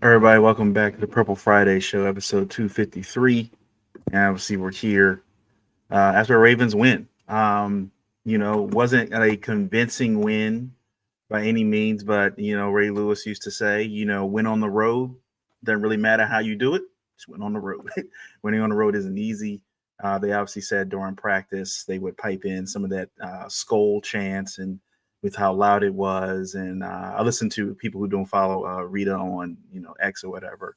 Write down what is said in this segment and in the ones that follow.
Everybody, welcome back to the Purple Friday Show, episode 253. And obviously, we're here after a Ravens win. Wasn't a convincing win by any means, but, Ray Lewis used to say, win on the road. Doesn't really matter how you do it. Just win on the road. Winning on the road isn't easy. They obviously said during practice they would pipe in some of that skull chants and with how loud it was. And I listen to people who don't follow Rita on, X or whatever.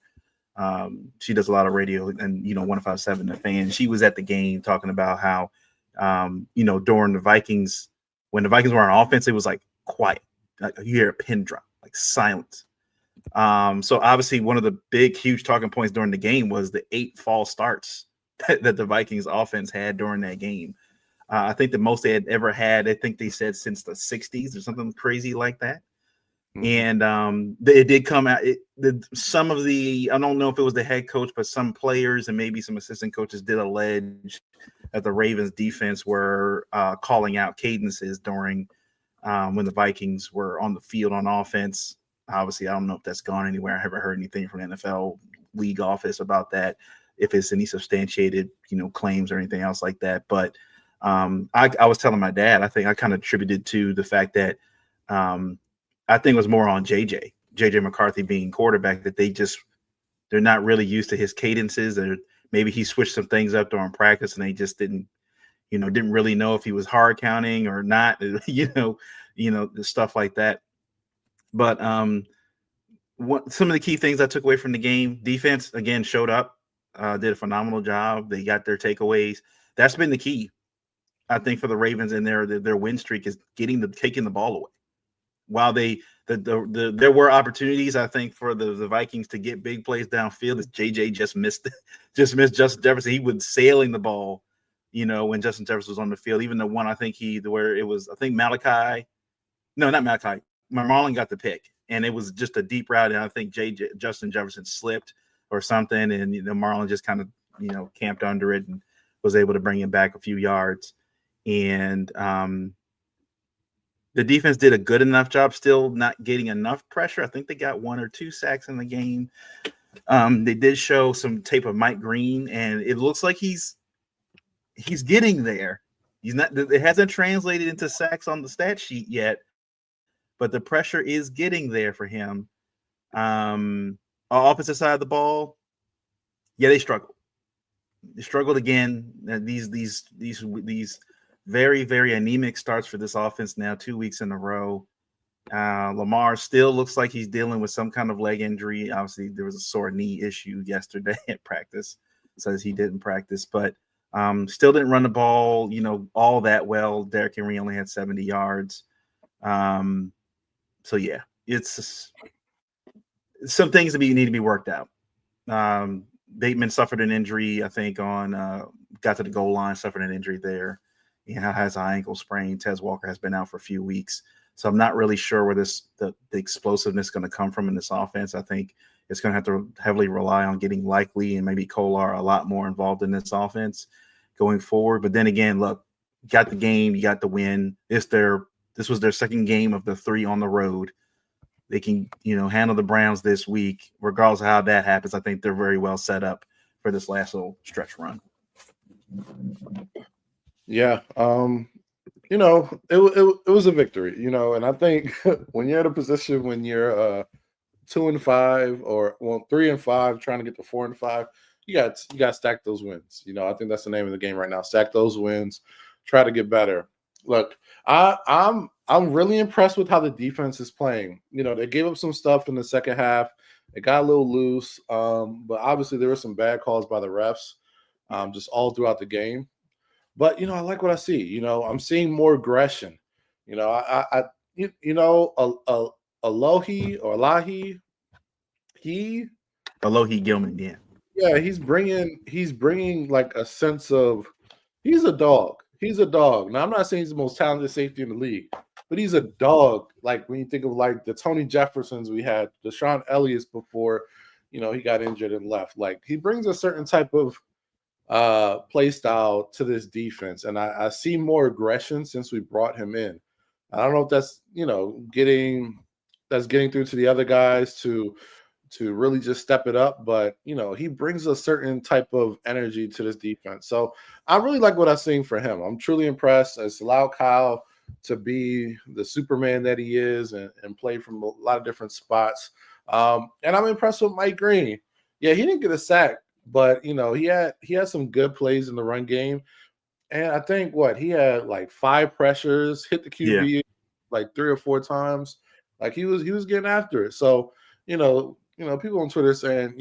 She does a lot of radio and, 105.7 The Fan. She was at the game talking about how, during the Vikings, when the Vikings were on offense, it was like quiet. Like you hear a pin drop, like silence. So obviously one of the big, huge talking points during the game was the 8 false starts that the Vikings offense had during that game. I think the most they had ever had, I think they said since the 60s or something crazy like that. Mm-hmm. And it did come out. Some of the, I don't know if it was the head coach, but some players and maybe some assistant coaches did allege that the Ravens defense were calling out cadences during when the Vikings were on the field on offense. Obviously, I don't know if that's gone anywhere. I haven't heard anything from the NFL league office about that, if it's any substantiated, claims or anything else like that. But I was telling my dad, I think I kind of attributed to the fact that I think it was more on JJ McCarthy being quarterback, that they're not really used to his cadences, or maybe he switched some things up during practice and they just didn't really know if he was hard counting or not, stuff like that. But some of the key things I took away from the game, defense again showed up, did a phenomenal job. They got their takeaways. That's been the key, I think, for the Ravens, and their win streak is taking the ball away. While there were opportunities, I think, for the Vikings to get big plays downfield, as JJ just missed Justin Jefferson. He was sailing the ball, when Justin Jefferson was on the field. Even the one I think Malachi, no, not Malachi. Marlon got the pick, and it was just a deep route, and I think Justin Jefferson slipped or something, and Marlon just kind of camped under it and was able to bring him back a few yards. And the defense did a good enough job, still not getting enough pressure. I think they got 1 or 2 sacks in the game. They did show some tape of Mike Green, and it looks like he's getting there. It hasn't translated into sacks on the stat sheet yet, but the pressure is getting there for him. Opposite side of the ball, yeah, they struggled. They struggled again. These very, very anemic starts for this offense now, 2 weeks in a row. Lamar still looks like he's dealing with some kind of leg injury. Obviously, there was a sore knee issue yesterday at practice. Says he didn't practice, but still didn't run the ball, all that well. Derrick Henry only had 70 yards. So, yeah, it's some things that need to be worked out. Bateman suffered an injury, I think, got to the goal line, suffered an injury there. He has an ankle sprain. Tez Walker has been out for a few weeks. So I'm not really sure where the explosiveness is going to come from in this offense. I think it's going to have to heavily rely on getting Likely and maybe Kolar a lot more involved in this offense going forward. But then again, look, you got the game, you got the win. This was their second game of the 3 on the road. They can, handle the Browns this week, regardless of how that happens. I think they're very well set up for this last little stretch run. Yeah. It was a victory, and I think when you're in a position when you're 2-5 or 3-5, trying to get to 4-5, you got to stack those wins. I think that's the name of the game right now. Stack those wins, try to get better. Look, I'm really impressed with how the defense is playing. They gave up some stuff in the second half. It got a little loose, but obviously there were some bad calls by the refs, just all throughout the game. But I like what I see. I'm seeing more aggression. Alohi or Alahi, he Alohi Gilman, yeah. yeah, he's bringing like a sense of he's a dog. He's a dog. Now I'm not saying he's the most talented safety in the league, but he's a dog. Like when you think of like the Tony Jeffersons we had, the Deshaun Elliott's before, he got injured and left. Like he brings a certain type of play style to this defense, and I see more aggression since we brought him in. I don't know if that's getting through to the other guys to really just step it up, but he brings a certain type of energy to this defense. So I really like what I'm seeing for him. I'm truly impressed. It's allowed Kyle to be the Superman that he is and play from a lot of different spots. And I'm impressed with Mike Green. Yeah, he didn't get a sack, but he had some good plays in the run game. And I think he had like 5 pressures, hit the QB like 3 or 4 times. Like he was getting after it. So, people on Twitter saying,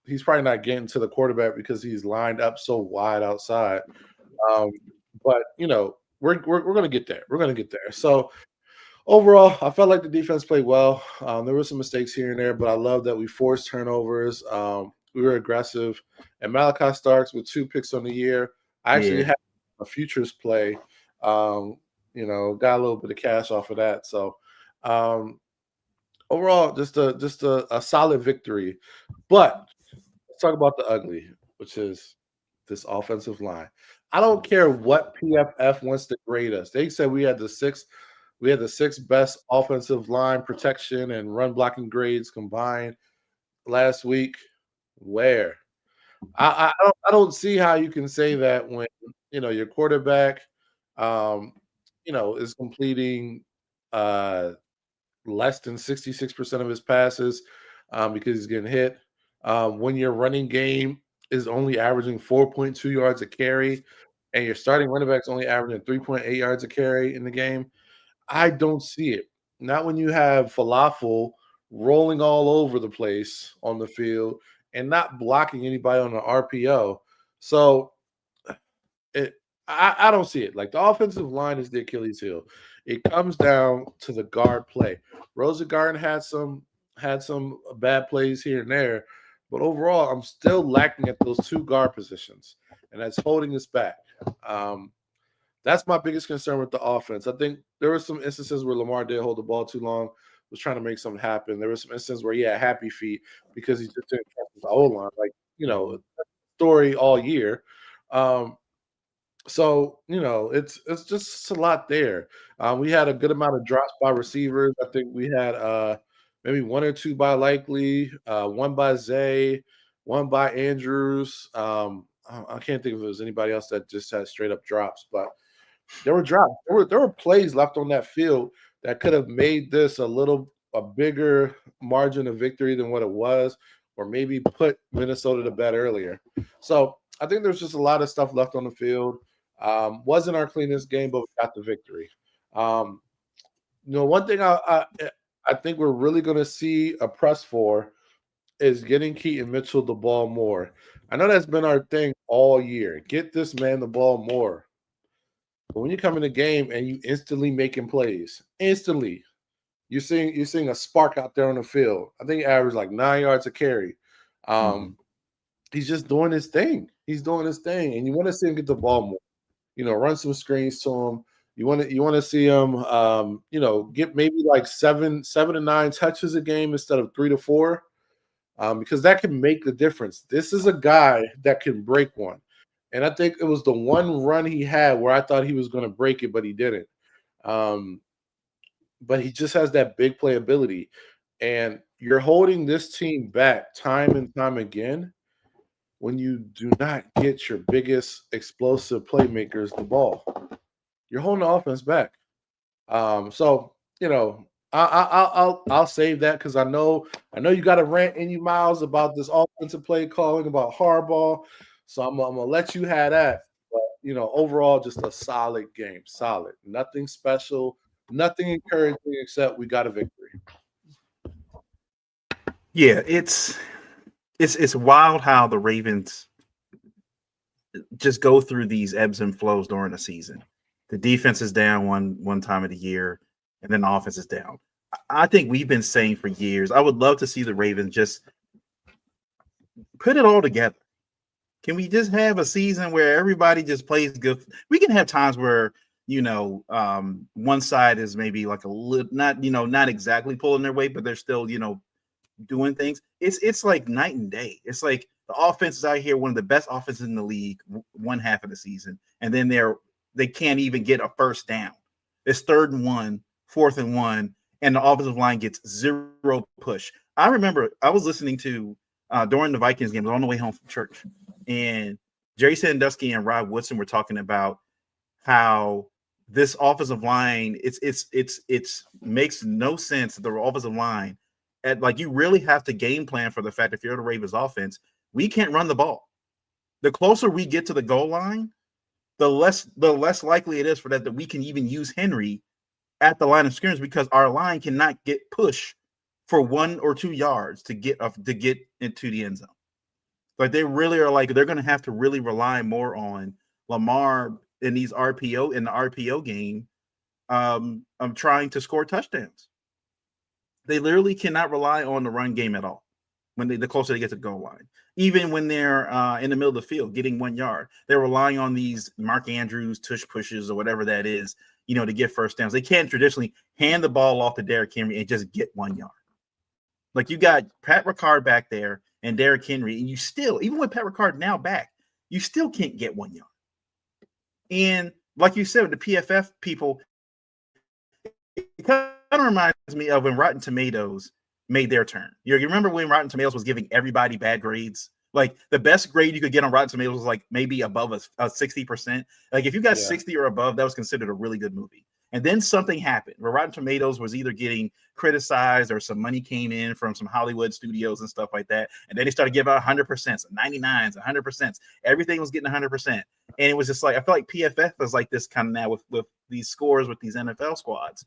he's probably not getting to the quarterback because he's lined up so wide outside. But we're going to get there. We're going to get there. So overall, I felt like the defense played well. There were some mistakes here and there, but I love that we forced turnovers. We were aggressive. And Malachi Starks with 2 picks on the year. I actually had a futures play. Got a little bit of cash off of that. So overall, just a solid victory. But let's talk about the ugly, which is this offensive line. I don't care what PFF wants to grade us. They said we had the sixth best offensive line protection and run blocking grades combined last week. Where? I don't see how you can say that when your quarterback is completing less than 66% of his passes because he's getting hit. When your running game is only averaging 4.2 yards a carry and your starting running back's only averaging 3.8 yards a carry in the game, I don't see it. Not when you have Falafel rolling all over the place on the field and not blocking anybody on the RPO. So I don't see it. Like the offensive line is the Achilles heel. It comes down to the guard play. Rosengarten had some bad plays here and there, but overall, I'm still lacking at those 2 guard positions, and that's holding us back. That's my biggest concern with the offense. I think there were some instances where Lamar did hold the ball too long, was trying to make something happen. There were some instances where he had happy feet because he just didn't trust his O-line. Like, story all year. So it's just a lot there. We had a good amount of drops by receivers. I think we had maybe 1 or 2 by Likely, 1 by Zay, 1 by Andrews. I can't think if it was anybody else that just had straight up drops, but there were drops. There were plays left on that field that could have made this a bigger margin of victory than what it was, or maybe put Minnesota to bed earlier. So I think there's just a lot of stuff left on the field. Wasn't our cleanest game, but we got the victory. One thing I think we're really going to see a press for is getting Keaton Mitchell the ball more. I know that's been our thing all year. Get this man the ball more. But when you come in the game and you instantly making plays, you're seeing a spark out there on the field. I think he averaged like 9 yards a carry. He's just doing his thing. He's doing his thing, and you want to see him get the ball more. Run some screens to him. You want to see him, get maybe like 7 to 9 touches a game instead of 3 to 4. because that can make the difference. This is a guy that can break one. And I think it was the one run he had where I thought he was going to break it, but he didn't. Um, but he just has that big playability. And you're holding this team back time and time again when you do not get your biggest explosive playmakers the ball. You're holding the offense back. So you know, I'll save that because I know you got a rant in you, Miles, about this offensive play calling about Harbaugh. So I'm gonna let you have that. But overall, just a solid game, solid, nothing special, nothing encouraging except we got a victory. Yeah, it's wild how the Ravens just go through these ebbs and flows during the season. The defense is down one time of the year, and then the offense is down. I think we've been saying for years. I would love to see the Ravens just put it all together. Can we just have a season where everybody just plays good? We can have times where one side is maybe like a little not exactly pulling their weight, but they're still doing things. It's like night and day. It's like the offense is out here, one of the best offenses in the league, one half of the season, and then they can't even get a first down. It's 3rd and 1, 4th and 1, and the offensive line gets 0 push. I remember I was listening to during the Vikings game, I was on the way home from church, and Jerry Sandusky and Rod Woodson were talking about how this offensive line it's makes no sense that the offensive line you really have to game plan for the fact if you're the Ravens offense, we can't run the ball. The closer we get to the goal line, the less likely it is for that we can even use Henry at the line of scrimmage because our line cannot get push for 1 or 2 yards to get into the end zone. Like they really are they're going to have to really rely more on Lamar in the RPO game. I'm trying to score touchdowns. They literally cannot rely on the run game at all when the closer they get to the goal line. Even when they're in the middle of the field getting 1 yard, they're relying on these Mark Andrews tush pushes or whatever that is, to get first downs. They can't traditionally hand the ball off to Derrick Henry and just get 1 yard. Like you got Pat Ricard back there and Derrick Henry, and you still, even with Pat Ricard now back, you still can't get 1 yard. And like you said, with the PFF people, it kind of reminds me of when Rotten Tomatoes made their turn. You remember when Rotten Tomatoes was giving everybody bad grades? Like the best grade you could get on Rotten Tomatoes was like maybe above a 60%. Like if you got 60 or above, that was considered a really good movie. And then something happened where Rotten Tomatoes was either getting criticized or some money came in from some Hollywood studios and stuff like that. And then they started giving out 100%, 99s, 100%. Everything was getting 100%. And it was just like, I feel like PFF is like this kind of now with these scores with these NFL squads.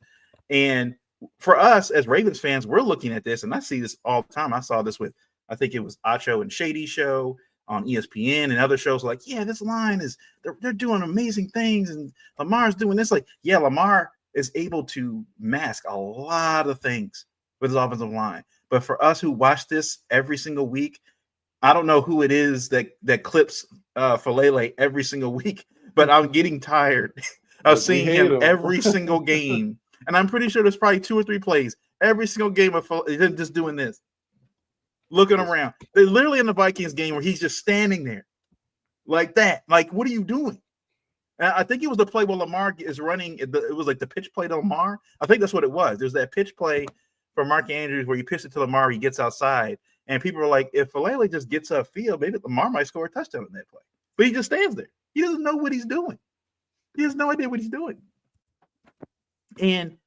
And for us as Ravens fans, we're looking at this, and I see this all the time. I saw this with, I think it was Acho and Shady show on ESPN and other shows like, yeah, this line is, they're doing amazing things. And Lamar's doing this. Like, yeah, Lamar is able to mask a lot of things with his offensive line. But for us who watch this every single week, I don't know who it is that clips Falele every single week, but I'm getting tired of seeing him every single game. And I'm pretty sure there's probably 2 or 3 plays every single game of him just doing this, looking around. They're literally in the Vikings game where he's just standing there like that. Like, what are you doing? And I think it was the play where Lamar is running. It was like the pitch play to Lamar. I think that's what it was. There's that pitch play for Mark Andrews where you pitch it to Lamar, he gets outside. And people are like, if Falele just gets upfield, maybe Lamar might score a touchdown in that play. But he just stands there. He doesn't know what he's doing. He has no idea what he's doing. And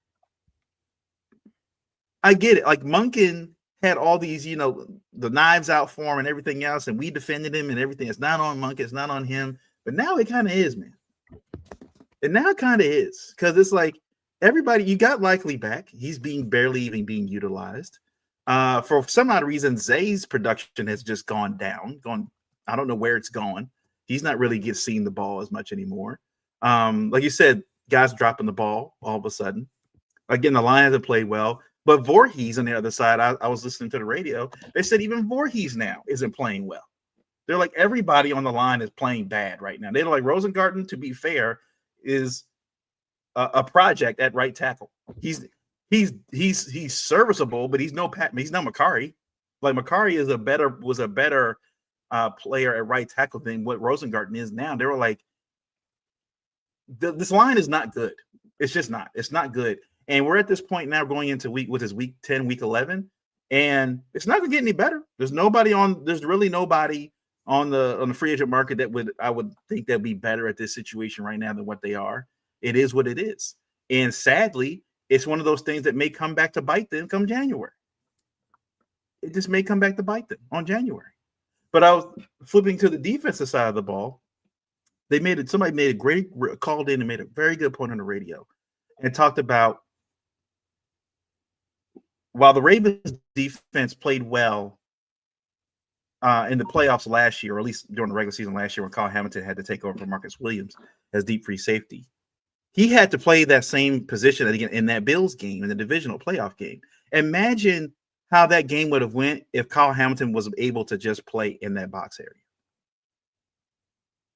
I get it. Like Monken had all these, the knives out for him and everything else, and we defended him and everything. It's not on Monken. It's not on him. But now it kind of is, man. And now it kind of is because it's like everybody, you got Likely back. He's barely even being utilized. For some odd reason, Zay's production has just gone down. I don't know where it's gone. He's not really seeing the ball as much anymore. Like you said, guys dropping the ball all of a sudden. Again, the line hasn't played well. But Voorhees on the other side, I was listening to the radio. They said even Voorhees now isn't playing well. They're like everybody on the line is playing bad right now. They're like Rosengarten, to be fair, is a project at right tackle. He's serviceable, but he's no Macari. Like Makari was a better player at right tackle than what Rosengarten is now. They were like, this line is not good. It's just not. It's not good. And we're at this point now going into week 10, week 11, and it's not going to get any better. There's really nobody on the free agent market that I would think that'd be better at this situation right now than what they are. It is what it is. And sadly, it's one of those things that may come back to bite them come January. It just may come back to bite them on January. But I was flipping to the defensive side of the ball. Somebody made a great called in and made a very good point on the radio and talked about while the Ravens defense played well in the playoffs last year, or at least during the regular season last year when Kyle Hamilton had to take over for Marcus Williams as deep free safety, he had to play that same position again in that Bills game, in the divisional playoff game. Imagine how that game would have went if Kyle Hamilton was able to just play in that box area.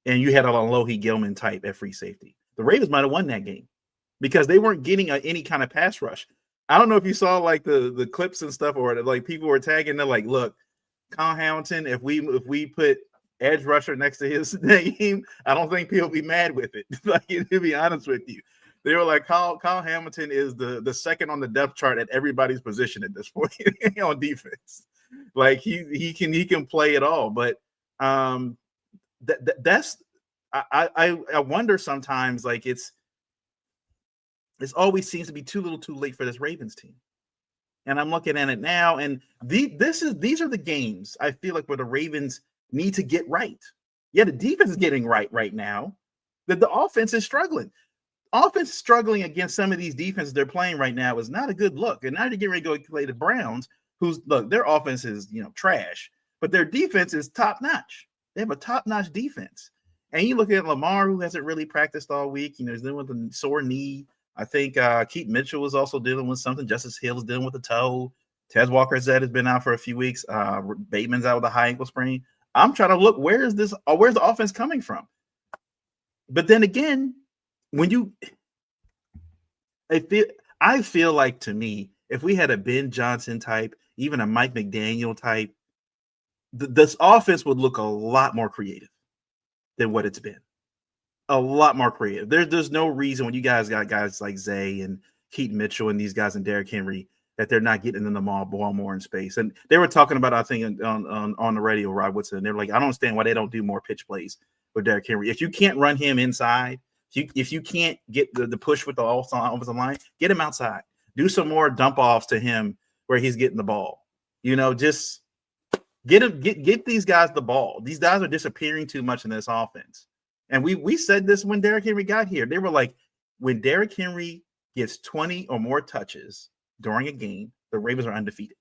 And you had a Alohi Gilman type at free safety. The Ravens might have won that game because they weren't getting any kind of pass rush. I don't know if you saw like the clips and stuff, or like people were tagging. They're like, "Look, Kyle Hamilton. If we put edge rusher next to his name, I don't think people will be mad with it." Like, to be honest with you, they were like, Kyle Hamilton is the second on the depth chart at everybody's position at this point on defense. Like he can play it all, but that's I wonder sometimes, like it's always seems to be too little too late for this Ravens team. And I'm looking at it now, and these are the games I feel like where the Ravens need to get right. Yeah, the defense is getting right now. The offense is struggling. Offense struggling against some of these defenses they're playing right now is not a good look. And now they're getting ready to go play the Browns, their offense is trash, but their defense is top notch. They have a top notch defense. And you look at Lamar, who hasn't really practiced all week. He's dealing with a sore knee. I think Keith Mitchell is also dealing with something. Justice Hill is dealing with a toe. Tez Walker has been out for a few weeks. Bateman's out with a high ankle sprain. I'm trying to look, where's the offense coming from? But then again, I feel like, to me, if we had a Ben Johnson type, even a Mike McDaniel type, this offense would look a lot more creative than what it's been. A lot more creative. There's no reason when you guys got guys like Zay and Keaton Mitchell and these guys and Derrick Henry that they're not getting in the ball more in space. And they were talking about, I think, on the radio, Rod Woodson, they're like, I don't understand why they don't do more pitch plays with Derrick Henry. If you can't run him inside, if you can't get the push with the offensive line, get him outside. Do some more dump offs to him where he's getting the ball. Just get these guys the ball. These guys are disappearing too much in this offense. And we said this when Derrick Henry got here. They were like, when Derrick Henry gets 20 or more touches during a game, the Ravens are undefeated.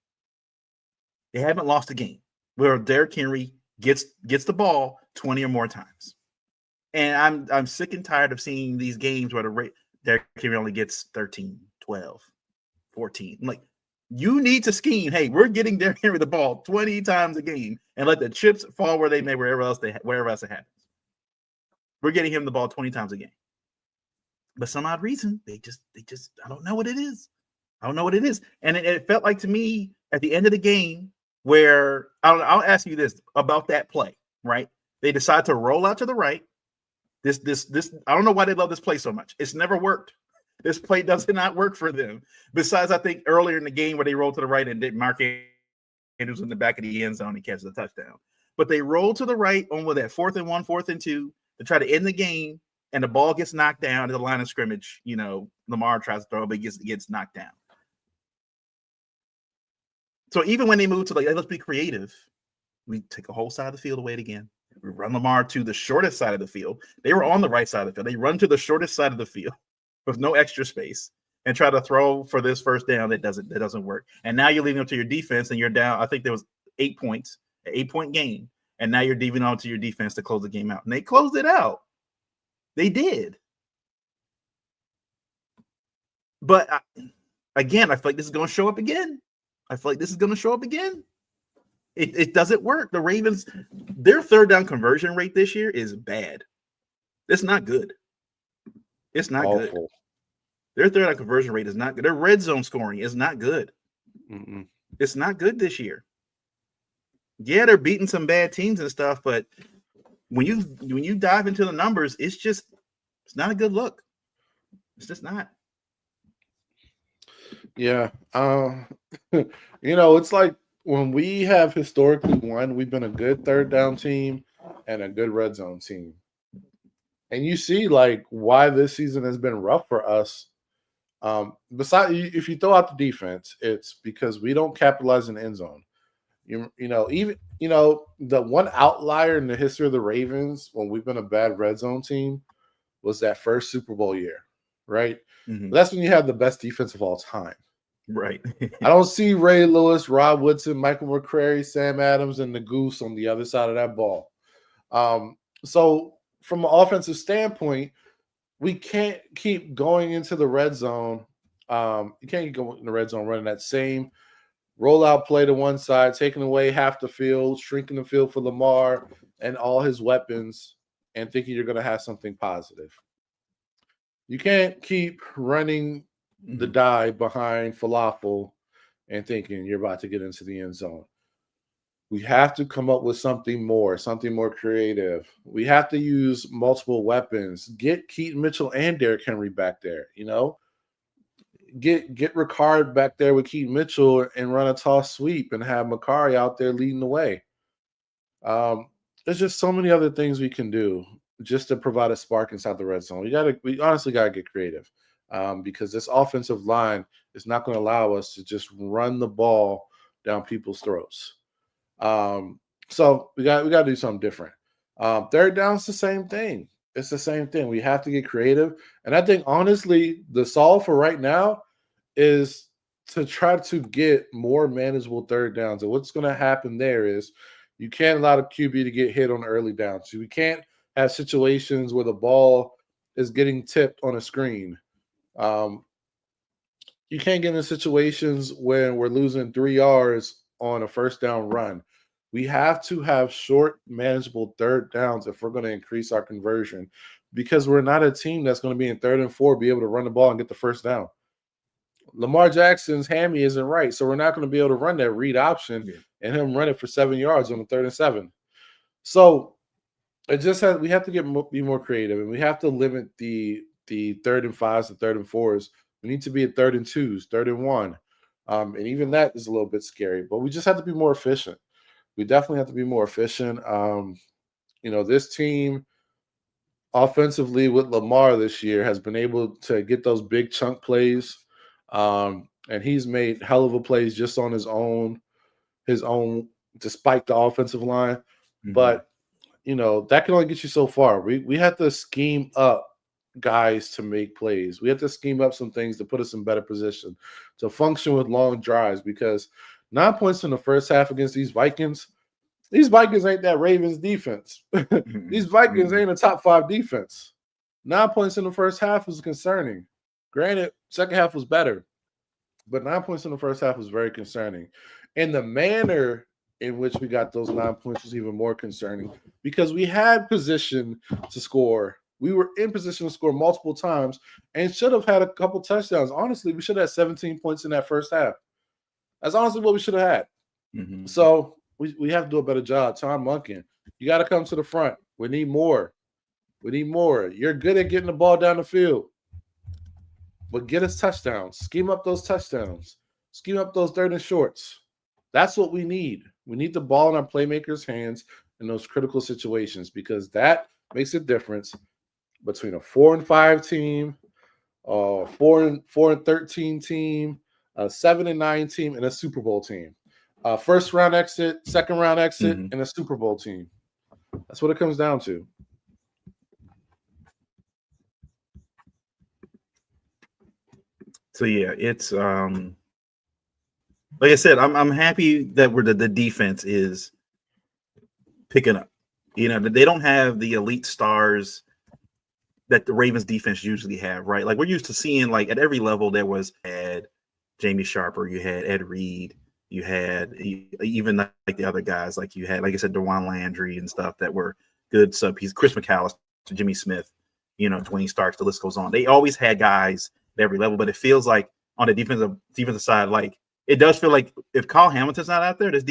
They haven't lost a game where Derrick Henry gets the ball 20 or more times. And I'm sick and tired of seeing these games where Derrick Henry only gets 13, 12, 14. I'm like, you need to scheme. Hey, we're getting Derrick Henry the ball 20 times a game and let the chips fall where they may, wherever else it happens. We're getting him the ball 20 times a game. But some odd reason, they just I don't know what it is. I don't know what it is. And it felt like to me at the end of the game where I'll ask you this about that play, right? They decide to roll out to the right. This I don't know why they love this play so much. It's never worked. This play does not work for them. Besides, I think earlier in the game where they rolled to the right and did Mark Andrews in the back of the end zone and catches a touchdown. But they roll to the right on with that 4th and 1, 4th and 2 to try to end the game, and the ball gets knocked down at the line of scrimmage. Lamar tries to throw, but gets knocked down. So even when they move to let's be creative, we take a whole side of the field away again. We run Lamar to the shortest side of the field. They were on the right side of the field. They run to the shortest side of the field with no extra space and try to throw for this first down. That doesn't work. And now you're leaving up to your defense, and you're down. I think there was 8 points, an 8-point game. And now you're leaving on to your defense to close the game out. And they closed it out. They did. But again, I feel like this is going to show up again. It doesn't work. The Ravens, their third down conversion rate this year is bad. It's not good. It's not Awful. Good. Their third down conversion rate is not good. Their red zone scoring is not good. Mm-mm. It's not good this year. Yeah, they're beating some bad teams and stuff, but when you dive into the numbers, it's not a good look. It's just not. Yeah. It's like when we have historically won, we've been a good third down team and a good red zone team. And you see like why this season has been rough for us. Besides, if you throw out the defense, it's because we don't capitalize in the end zone. Even the one outlier in the history of the Ravens when we've been a bad red zone team was that first Super Bowl year, right? Mhm. That's when you have the best defense of all time. Right. I don't see Ray Lewis, Rod Woodson, Michael McCrary, Sam Adams, and the Goose on the other side of that ball. So from an offensive standpoint, we can't keep going into the red zone. You can't keep going in the red zone running that same rollout play to one side, taking away half the field, shrinking the field for Lamar and all his weapons, and thinking you're going to have something positive. You can't keep running the Mhm. dive behind falafel and thinking you're about to get into the end zone. We have to come up with something more creative. We have to use multiple weapons. Get Keaton Mitchell and Derrick Henry back there. Get Ricard back there with Keaton Mitchell and run a toss sweep and have Makari out there leading the way. There's just so many other things we can do just to provide a spark inside the red zone. We honestly gotta get creative because this offensive line is not going to allow us to just run the ball down people's throats. So we got to do something different. Third down's the same thing. It's the same thing. We have to get creative, and I think honestly, the solve for right now is to try to get more manageable third downs. And what's going to happen there is you can't allow the QB to get hit on early downs. So we can't have situations where the ball is getting tipped on a screen. Um, you can't get in situations when we're losing 3 yards on a first down run. We have to have short, manageable third downs if we're going to increase our conversion because we're not a team that's going to be in 3rd and 4, be able to run the ball and get the first down. Lamar Jackson's hammy isn't right, so we're not going to be able to run that read option Yeah. and him run it for 7 yards on the 3rd and 7. So we have to be more creative, and we have to limit the 3rd and 5s to 3rd and 4s. We need to be at 3rd and 2s, 3rd and 1, and even that is a little bit scary. But we just have to be more efficient. We definitely have to be more efficient. This team offensively with Lamar this year has been able to get those big chunk plays, and he's made hell of a plays just on his own, despite the offensive line. Mhm. But that can only get you so far. We have to scheme up guys to make plays. We have to scheme up some things to put us in better position to function with long drives because 9 points in the first half against these Vikings ain't that Ravens defense. These Mhm. Vikings Mhm. ain't a top 5 defense. 9 points in the first half was concerning. Granted, second half was better, but 9 points in the first half was very concerning. And the manner in which we got those 9 points was even more concerning because we had position to score. We were in position to score multiple times and should have had a couple touchdowns. Honestly, we should have had 17 points in that first half. That's honestly what we should have had. Mhm. So we have to do a better job. Tom Munkin, you got to come to the front. We need more. We need more. You're good at getting the ball down the field, but get us touchdowns. Scheme up those touchdowns. Scheme up those 3rd and shorts. That's what we need. We need the ball in our playmakers' hands in those critical situations because that makes a difference between a 4-5 team, a 4-13 team, a 7-9 team, and a Super Bowl team. First round exit, second round exit, Mhm. and a Super Bowl team. That's what it comes down to. So yeah, it's like I said, I'm happy that the defense is picking up. They don't have the elite stars that the Ravens defense usually have, right? Like we're used to seeing like at every level there was had Jamie Sharper, you had Ed Reed, you had even like the other guys, like you had, like I said, Dewan Landry and stuff that were good sub pieces. Chris McAllister, Jimmy Smith, Dwayne Starks, the list goes on. They always had guys at every level, but it feels like on the defensive side, like it does feel like if Kyle Hamilton's not out there, this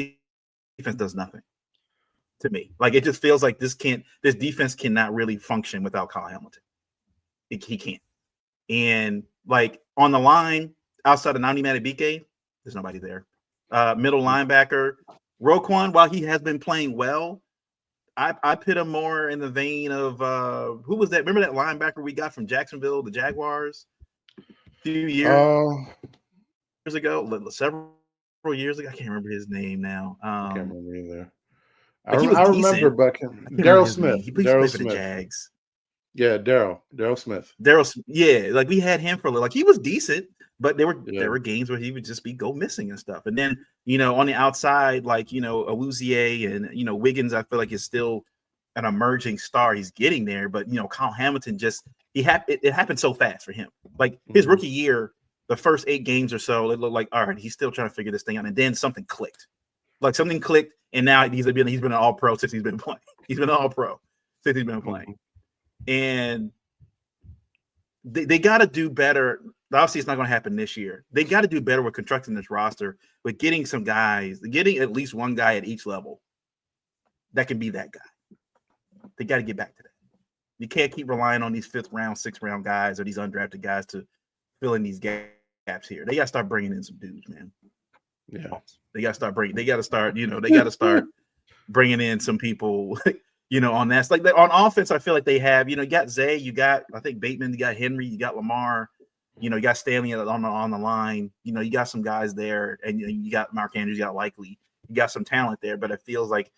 defense does nothing to me. Like, it just feels like this defense cannot really function without Kyle Hamilton. He can't. And like on the line, outside of Nani Madubuike, there's nobody there. Middle linebacker, Roquan, while he has been playing well, I put him more in the vein of who was that? Remember that linebacker we got from Jacksonville, the Jaguars, a few years ago, several years ago. I can't remember his name now. I can't remember either. He was I decent. remember back in Daryl Smith. He played for the Jags. Yeah, Daryl Smith. Yeah, like we had him for a little. Like he was decent, but there were games where he would just go missing and stuff. And then on the outside, like Awuzie and Wiggins, I feel like is still an emerging star. He's getting there, but Kyle Hamilton it happened so fast for him. Like his rookie year, the first 8 games or so, it looked like all right, he's still trying to figure this thing out, and then something clicked. And now he's been an All-Pro since he's been playing. He's been an All-Pro since he's been playing. And they got to do better. Obviously, it's not going to happen this year. They got to do better with constructing this roster, with getting some guys, getting at least one guy at each level that can be that guy. They got to get back to that. You can't keep relying on these 5th round, 6th round guys or these undrafted guys to fill in these gaps here. They got to start bringing in some dudes, man. Yeah, they got to start bringing in some people. On that, like on offense, I feel like they have, you got Zay, you got, I think Bateman, you got Henry, you got Lamar, you got Stanley on the line, you got some guys there, and you got Mark Andrews, you got Likely, you got some talent there, but it feels like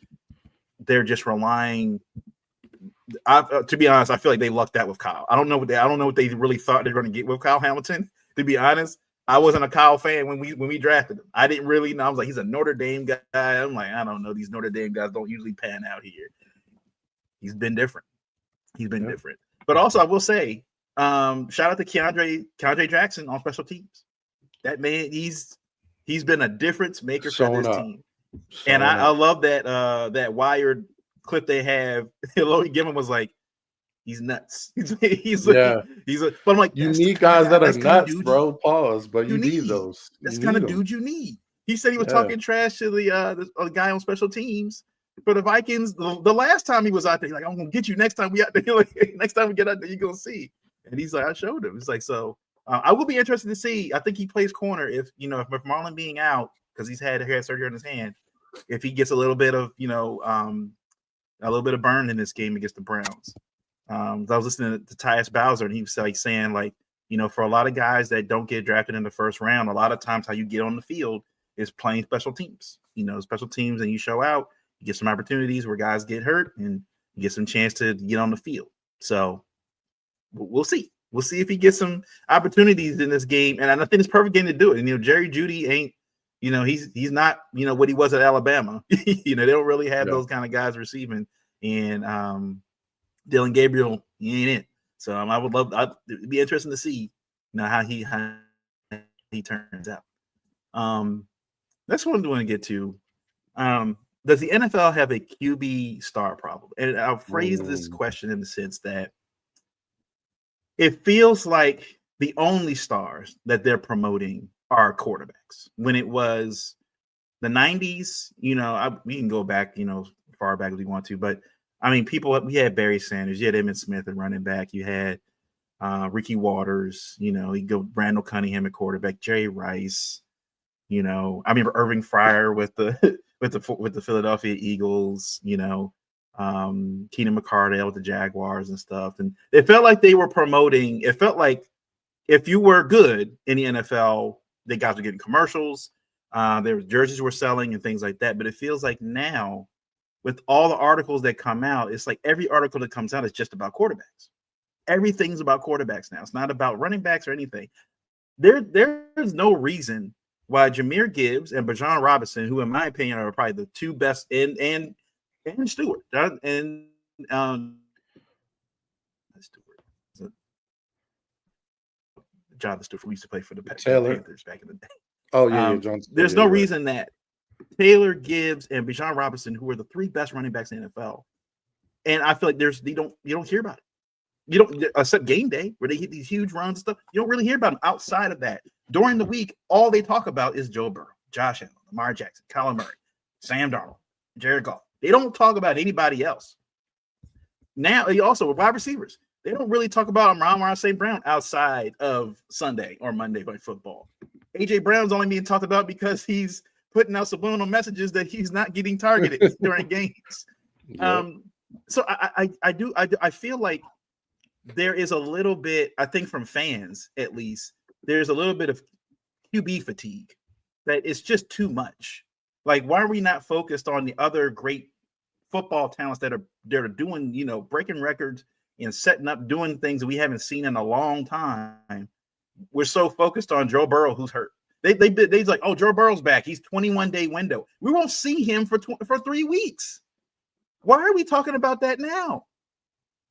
they're just relying. To be honest, I feel like they lucked out with Kyle. I don't know what they really thought they were going to get with Kyle Hamilton. To be honest, I wasn't a Kyle fan when we drafted him. I didn't really know. I was like, he's a Notre Dame guy. I'm like, I don't know. These Notre Dame guys don't usually pan out here. He's been different. Different. But also, I will say, shout out to Keandre Jackson on special teams. That man, he's been a difference maker for this team. And I love that Wired clip they have. Eloy Gilman was like, he's nuts. But I'm like, you need guys that are nuts, bro. Pause, but you need those. That's kind of dude you need. He said he was talking trash to the guy on special teams for the Vikings. The last time he was out there, he's like, I'm gonna get you next time we out there. Like, next time we get out there, you're gonna see. And he's like, I showed him. It's like, so I will be interested to see. I think he plays corner if Marlon being out, because he's had surgery on his hand, if he gets a little bit of burn in this game against the Browns. I was listening to Tyus Bowser, and he was saying for a lot of guys that don't get drafted in the first round, a lot of times how you get on the field is playing special teams. Special teams, and you show out. You get some opportunities where guys get hurt, and you get some chance to get on the field. So we'll see. We'll see if he gets some opportunities in this game. And I think it's a perfect game to do it. And Jerry Jeudy ain't, he's not, what he was at Alabama. They don't really have those kind of guys receiving. And Dylan Gabriel, he ain't it. So I'd be interesting to see how he turns out. That's what I'm going to get to. Does the NFL have a QB star problem? And I'll phrase this question in the sense that it feels like the only stars that they're promoting are quarterbacks. When it was the 90s, we can go back, far back as we want to, but I mean, we had Barry Sanders, you had Emmitt Smith at running back, you had Ricky Waters, you go Randall Cunningham at quarterback, Jerry Rice, I remember Irving Fryer with the Philadelphia Eagles, Keenan McCardell with the Jaguars and stuff. And it felt like they were promoting, it felt like if you were good in the NFL, the guys were getting commercials, their jerseys were selling and things like that. But it feels like now, with all the articles that come out, it's like every article that comes out is just about quarterbacks. Everything's about quarterbacks now. It's not about running backs or anything. There's no reason why Jahmyr Gibbs and Bijan Robinson, who in my opinion are probably the two best, and Stewart, Jonathan Stewart, who used to play for the Panthers back in the day. Oh yeah, John. There's no reason that Taylor, Gibbs, and Bijan Robinson, who are the 3 best running backs in the NFL, and I feel like you don't hear about it. You don't, except game day where they hit these huge runs and stuff. You don't really hear about them outside of that. During the week, all they talk about is Joe Burrow, Josh Allen, Lamar Jackson, Kyler Murray, Sam Darnold, Jared Goff. They don't talk about anybody else. Now, also with wide receivers, they don't really talk about Amon-Ra St. Brown outside of Sunday or Monday Night Football. A.J. Brown's only being talked about because he's putting out subliminal messages that he's not getting targeted during games. Yep. So I feel like there is a little bit, I think from fans at least, there's a little bit of QB fatigue that it's just too much. Like, why are we not focused on the other great football talents that are doing, breaking records and setting up, doing things that we haven't seen in a long time? We're so focused on Joe Burrow, who's hurt. They's like, oh, Joe Burrow's back. He's 21-day window. We won't see him for 3 weeks. Why are we talking about that now?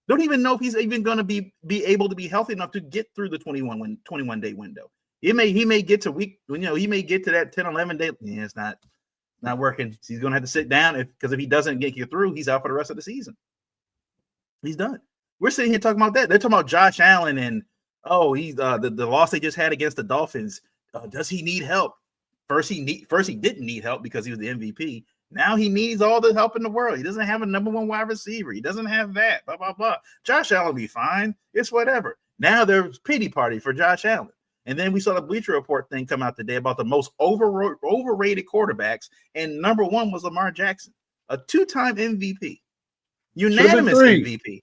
Don't even know if he's even going to be able to be healthy enough to get through the 21-day window. He may get to he may get to that 10, 11 day. Yeah, it's not working. He's going to have to sit down because if he doesn't get you through, he's out for the rest of the season. He's done. We're sitting here talking about that. They're talking about Josh Allen and he's the loss they just had against the Dolphins. Does he need help? First he didn't need help because he was the MVP. Now he needs all the help in the world. He doesn't have a number one wide receiver. He doesn't have that. Blah blah blah. Josh Allen will be fine. It's whatever. Now there's pity party for Josh Allen. And then we saw the Bleacher Report thing come out today about the most overrated quarterbacks, and number one was Lamar Jackson, a 2-time MVP, unanimous MVP,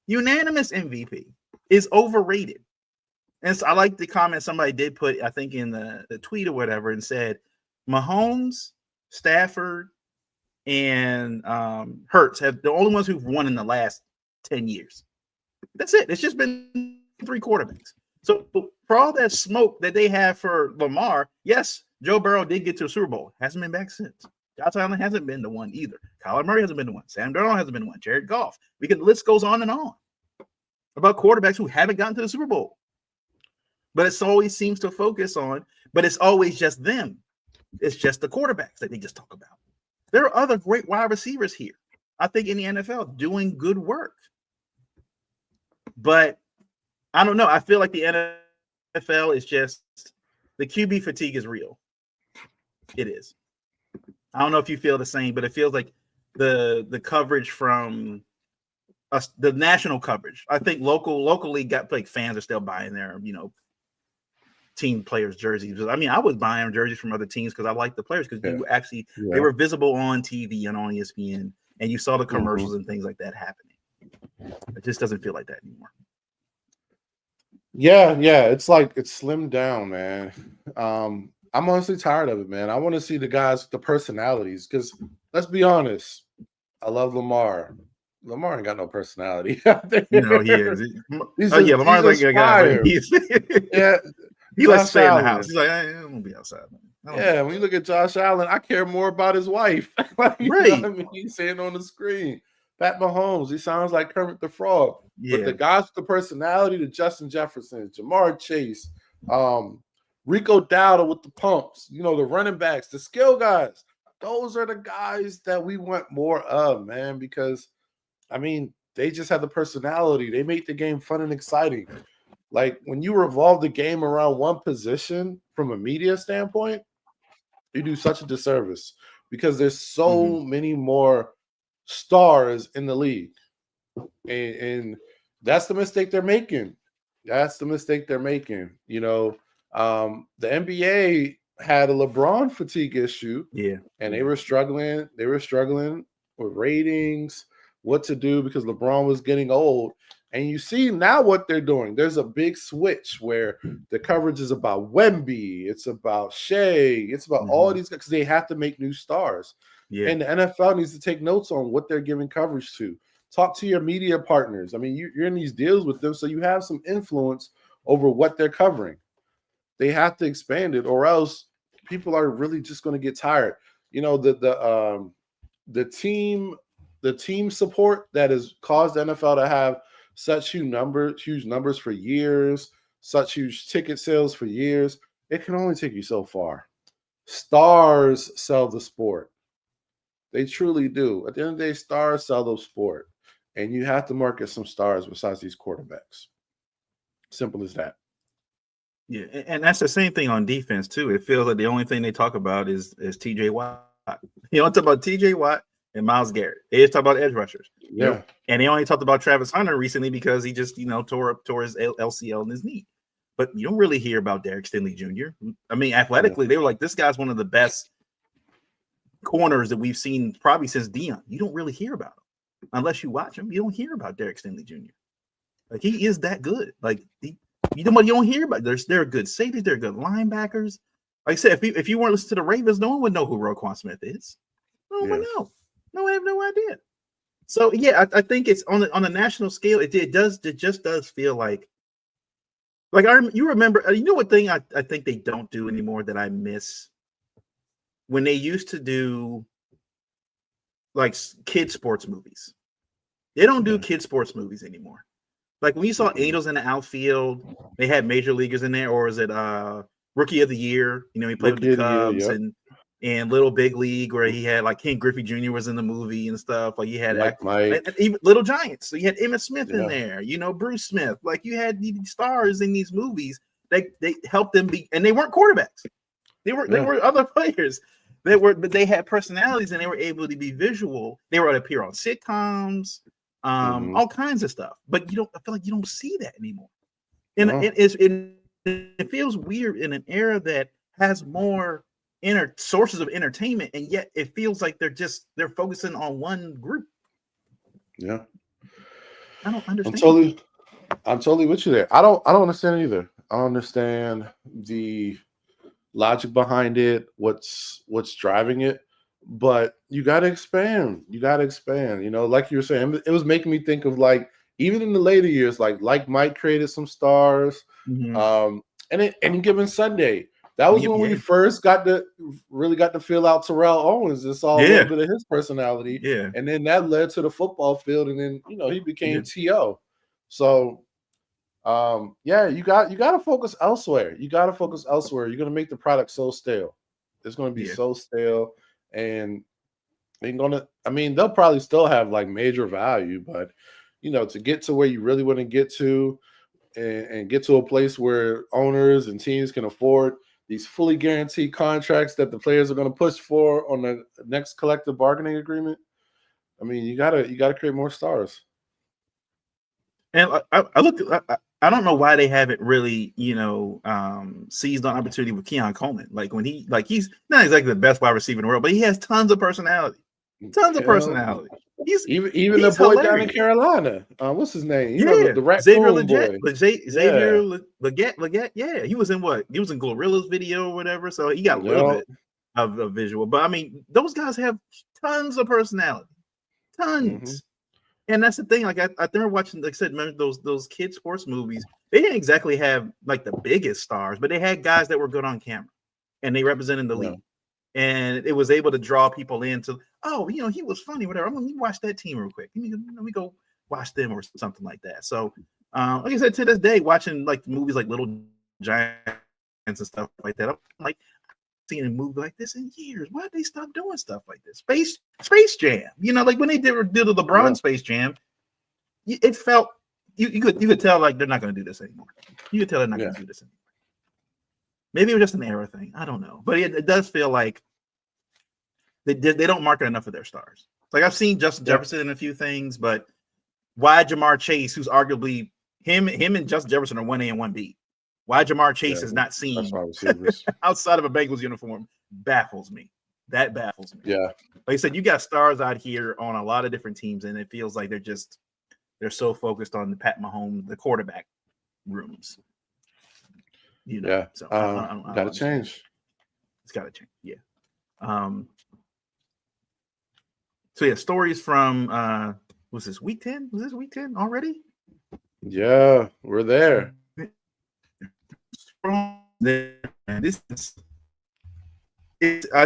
unanimous MVP is overrated. And so I like the comment somebody did put, I think in the tweet or whatever, and said Mahomes, Stafford, and Hurts have the only ones who've won in the last 10 years. That's it. It's just been 3 quarterbacks. So for all that smoke that they have for Lamar, yes, Joe Burrow did get to a Super Bowl. Hasn't been back since. Josh Allen hasn't been the one either. Kyler Murray hasn't been the one. Sam Darnold hasn't been the one. Jared Goff. The list goes on and on about quarterbacks who haven't gotten to the Super Bowl. But it's always seems to focus on, but it's always just them. It's just the quarterbacks that they just talk about. There are other great wide receivers here, I think, in the NFL doing good work. But I don't know. I feel like the NFL is just, the QB fatigue is real. It is. I don't know if you feel the same, but it feels like the coverage from us, the national coverage. I think locally fans are still buying their, team players' jerseys. I mean, I was buying jerseys from other teams because I like the players because they were visible on TV and on ESPN, and you saw the commercials and things like that happening. It just doesn't feel like that anymore. Yeah, it's like it's slimmed down, man. I'm honestly tired of it, man. I want to see the guys with the personalities because let's be honest, I love Lamar. Lamar ain't got no personality. He is. Lamar's like a guy. He likes to stay in the house. He's like, I'm gonna be outside. Yeah, when you look at Josh Allen, I care more about his wife. Right. You know what I mean? He's saying on the screen. Pat Mahomes, he sounds like Kermit the Frog. Yeah. But the guys with the personality, the Justin Jefferson, Jamar Chase, Rico Dowdle with the pumps, the running backs, the skill guys. Those are the guys that we want more of, man, because, I mean, they just have the personality. They make the game fun and exciting. Like, when you revolve the game around one position from a media standpoint, you do such a disservice because there's so many more stars in the league. And that's the mistake they're making. The NBA had a LeBron fatigue issue. Yeah. And they were struggling. With ratings, what to do because LeBron was getting old. And you see now what they're doing. There's a big switch where the coverage is about Wemby. It's about Shea. It's about all these guys because they have to make new stars. Yeah. And the NFL needs to take notes on what they're giving coverage to. Talk to your media partners. I mean, you're in these deals with them, so you have some influence over what they're covering. They have to expand it, or else people are really just going to get tired. The team support that has caused the NFL to have such huge numbers for years, such huge ticket sales for years, it can only take you so far. Stars sell the sport. They truly do. At the end of the day, stars sell the sport. And you have to market some stars besides these quarterbacks. Simple as that. Yeah, and that's the same thing on defense, too. It feels like the only thing they talk about is TJ Watt. He don't talk about TJ Watt and Myles Garrett. They just talk about edge rushers. Yeah. And they only talked about Travis Hunter recently because he just, tore his LCL in his knee. But you don't really hear about Derek Stingley Jr. I mean, athletically, they were like, this guy's one of the best corners that we've seen probably since Dion. You don't really hear about him unless you watch him. You don't hear about Derek Stingley Jr. Like, he is that good. Like, you don't hear about. They're good safeties. They're good linebackers. Like I said, if you weren't listening to the Ravens, no one would know who Roquan Smith is. No one would know. No one have no idea. So yeah, I think it's on a national scale. It just does feel like you remember. You know what thing I think they don't do anymore that I miss, when they used to do like kid sports movies. They don't do kid sports movies anymore. Like when you saw Angels in the Outfield, they had major leaguers in there, or is it Rookie of the Year? He played with the Cubs and Little Big League, where he had like Ken Griffey Jr. was in the movie and stuff. Like you had even Little Giants. So you had Emmitt Smith in there, Bruce Smith. Like you had these stars in these movies. They helped them be, and they weren't quarterbacks. They were other players. But they had personalities and they were able to be visual. They were able to appear on sitcoms, all kinds of stuff. But I feel like you don't see that anymore. And it feels weird in an era that has more sources of entertainment, and yet it feels like they're focusing on one group. Yeah, I don't understand. I'm totally with you there. I don't understand either. I don't understand the logic behind it, what's driving it, but you got to expand. Like you were saying, it was making me think of like even in the later years, like Mike created some stars, and any given Sunday. That was when we first really got to feel out Terrell Owens and saw a little bit of his personality. Yeah. And then that led to the football field, and then he became T.O. So you got to focus elsewhere. You're going to make the product so stale. It's going to be so stale, and they'll probably still have like major value, but to get to where you really want to get to and get to a place where owners and teams can afford these fully guaranteed contracts that the players are going to push for on the next collective bargaining agreement. I mean, you gotta create more stars. And I don't know why they haven't really, seized on opportunity with Keon Coleman. Like he's not exactly the best wide receiver in the world, but he has tons of personality. He's the boy hilarious down in Carolina. What's his name? The raccoon Xavier boy. Xavier Legette. Yeah, he was in Gorilla's video or whatever. So he got a little bit of a visual. But I mean, those guys have tons of personality. Tons. And that's the thing. Like I remember watching, like I said, remember those kid sports movies. They didn't exactly have like the biggest stars, but they had guys that were good on camera, and they represented the league. And it was able to draw people into, he was funny, whatever. Let me watch that team real quick. Let me go watch them or something like that. So, like I said, to this day, watching like movies like Little Giants and stuff like that, I'm like, seen a movie like this in years. Why did they stop doing stuff like this? Space Jam. Like when they did the LeBron Space Jam, it felt you could tell like they're not going to do this anymore. You could tell they're not going to do this anymore. Maybe it was just an era thing. I don't know, but it does feel like they don't market enough of their stars. Like I've seen Justin Jefferson in a few things, but why Jamar Chase, who's arguably him and Justin Jefferson are 1A and 1B. Why Jamar Chase is not seen outside of a Bengals uniform baffles me. That baffles me. Yeah. Like I said, you got stars out here on a lot of different teams, and it feels like they're so focused on the Pat Mahomes, the quarterback rooms. So got to change. It's got to change. Yeah. So yeah, stories from was this week 10? Was this week 10 already? Yeah, we're there. I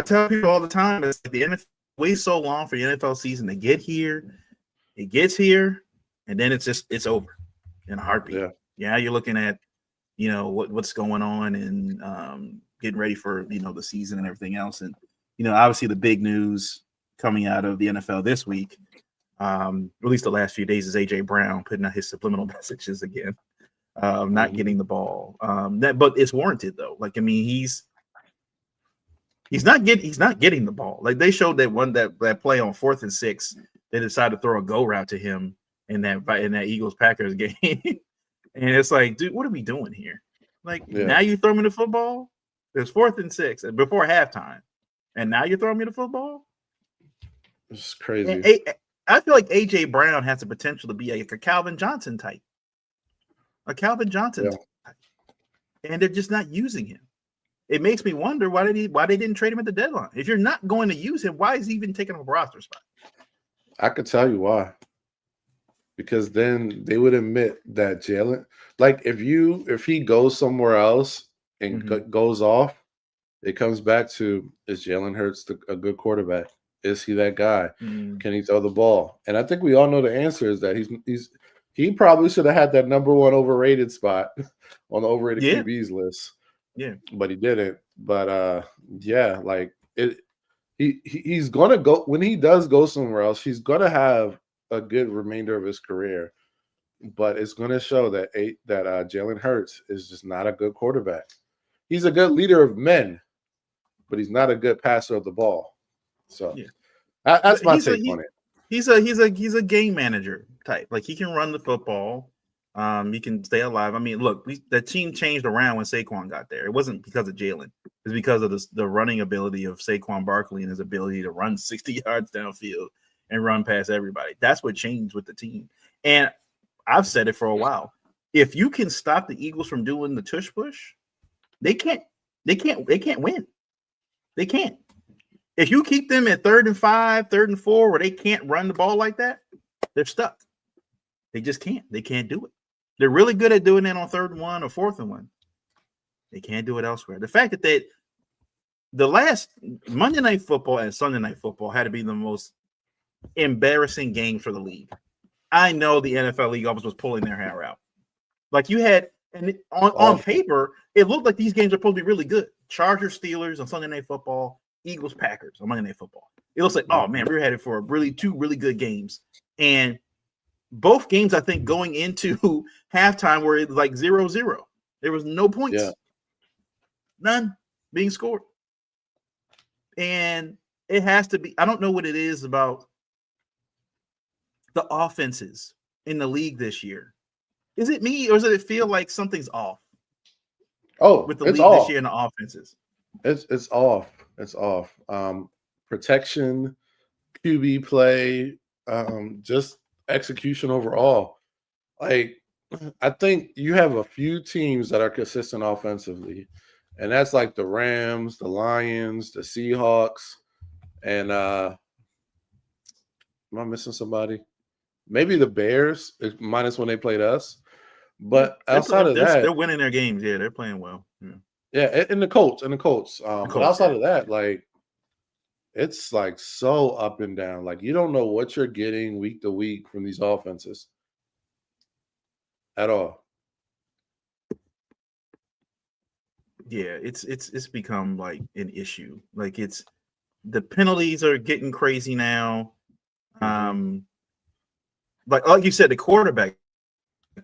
tell people all the time, it's like the NFL waits so long for the NFL season to get here. It gets here, and then it's over in a heartbeat. Yeah, you're looking at what's going on and getting ready for the season and everything else. And obviously the big news coming out of the NFL this week, at least the last few days, is AJ Brown putting out his subliminal messages again. Not getting the ball. But it's warranted though. Like, I mean, He's not getting the ball. Like they showed that play on 4th and 6. They decided to throw a go route to him in that Eagles Packers game. And it's like, dude, what are we doing here? Like now you throw me the football. There's 4th and 6 before halftime, and now you're throwing me the football. It's crazy. I feel like AJ Brown has the potential to be like a Calvin Johnson type, type, and they're just not using him. It makes me wonder why they didn't trade him at the deadline. If you're not going to use him, why is he even taking up a roster spot? I could tell you why. Because then they would admit that Jalen, like if he goes somewhere else and goes off, it comes back to, is Jalen Hurts a good quarterback? Is he that guy? Can he throw the ball? And I think we all know the answer is that he probably should have had that number 1 overrated spot on the overrated QBs list. Yeah, but he didn't. But like he's gonna go when he does go somewhere else. He's gonna have a good remainder of his career, but it's gonna show that Jalen Hurts is just not a good quarterback. He's a good leader of men, but he's not a good passer of the ball. So that's my take on it. He's a game manager type. Like he can run the football. He can stay alive. I mean, look, the team changed around when Saquon got there. It wasn't because of Jalen. It's because of the running ability of Saquon Barkley and his ability to run 60 yards downfield and run past everybody. That's what changed with the team. And I've said it for a while. If you can stop the Eagles from doing the tush push, they can't win. They can't. If you keep them at 3rd and 5, 3rd and 4, where they can't run the ball like that, they're stuck. They just can't. They can't do it. They're really good at doing that on 3rd and 1 or 4th and 1. They can't do it elsewhere. The fact that the last Monday Night Football and Sunday Night Football had to be the most embarrassing game for the league. I know the NFL league office was pulling their hair out. Like you had, and on paper, it looked like these games are supposed to be really good. Chargers, Steelers on Sunday Night Football, Eagles, Packers on Monday Night Football. It looks like, oh man, we're headed for two really good games. And both games, I think, going into halftime were like 0-0. There was no points. Yeah. None being scored. And it has to be, I don't know what it is about the offenses in the league this year. Is it me or does it feel like something's off? With the league this year and the offenses. It's off. It's off. Protection, QB play, just execution overall. Like, I think you have a few teams that are consistent offensively, and that's like the Rams, the Lions, the Seahawks, and am I missing somebody? Maybe the Bears, minus when they played us. But outside of that, they're winning their games. Yeah, they're playing well. Yeah, and the Colts. But outside of that, like, it's like so up and down. Like, you don't know what you're getting week to week from these offenses at all. Yeah, it's become like an issue. Like it's the penalties are getting crazy now. Like you said, the quarterback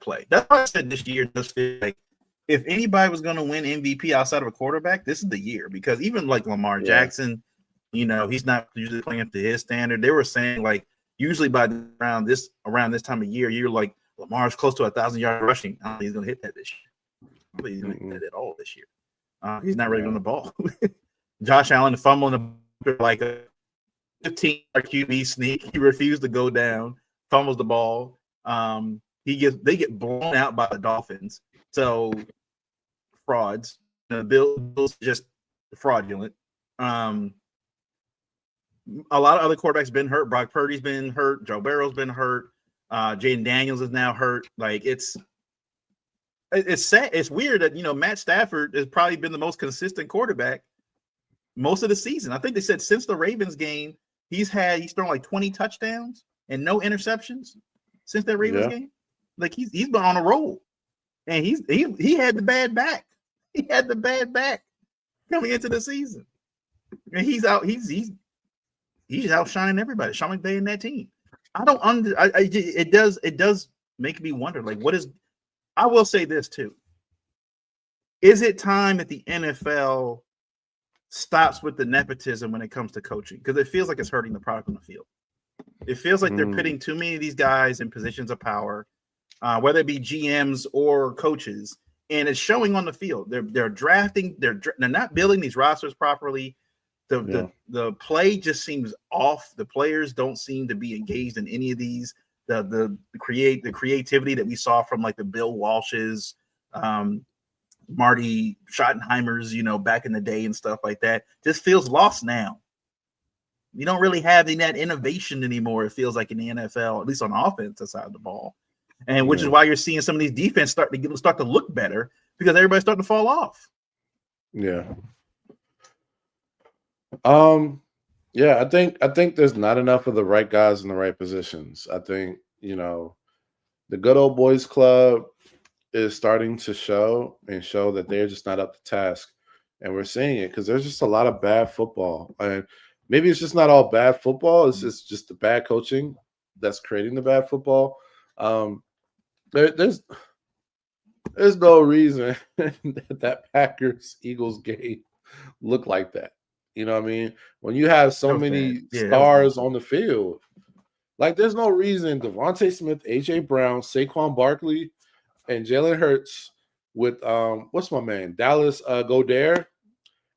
play. That's why I said this year just feel like if anybody was going to win MVP outside of a quarterback, this is the year. Because even like Lamar Jackson, you know, he's not usually playing up to his standard. They were saying like usually by around this time of year, you're like Lamar's close to 1,000 yards rushing. I don't think he's going to hit that this year. I don't think he's going to hit that at all this year. He's not ready on the ball. Josh Allen fumbling like a 15-yard QB sneak. He refused to go down, fumbles the ball. They get blown out by the Dolphins. So frauds. The Bills just fraudulent. A lot of other quarterbacks been hurt. Brock Purdy's been hurt. Joe Burrow's been hurt. Jaden Daniels is now hurt. Like it's sad. It's weird that Matt Stafford has probably been the most consistent quarterback most of the season. I think they said since the Ravens game, he's thrown like 20 touchdowns and no interceptions since that Ravens game. Like he's been on a roll, and he had the bad back. He had the bad back coming into the season, and he's out. He's outshining everybody. Sean McVay and that team. It does make me wonder. Like, what is? I will say this too. Is it time that the NFL stops with the nepotism when it comes to coaching, because it feels like it's hurting the product on the field. It feels like they're putting too many of these guys in positions of power, whether it be GMs or coaches, and it's showing on the field. They're drafting, they're not building these rosters properly. The play just seems off. The players don't seem to be engaged in any of these. The creativity that we saw from like the Bill Walshes, Marty Schottenheimers, back in the day and stuff like that, just feels lost now. You don't really have that innovation anymore. It feels like in the NFL, at least on the offensive side of the ball, and which is why you're seeing some of these defense start to look better, because everybody's starting to fall off. Yeah. I think there's not enough of the right guys in the right positions. I think, the good old boys club is starting to show that they're just not up to task. And we're seeing it because there's just a lot of bad football. And maybe it's just not all bad football. It's just the bad coaching that's creating the bad football. There's no reason that Packers-Eagles game looked like that. You know what I mean? When you have so many stars on the field, like there's no reason Devontae Smith, AJ Brown, Saquon Barkley, and Jalen Hurts with what's my man, Dallas Goedert,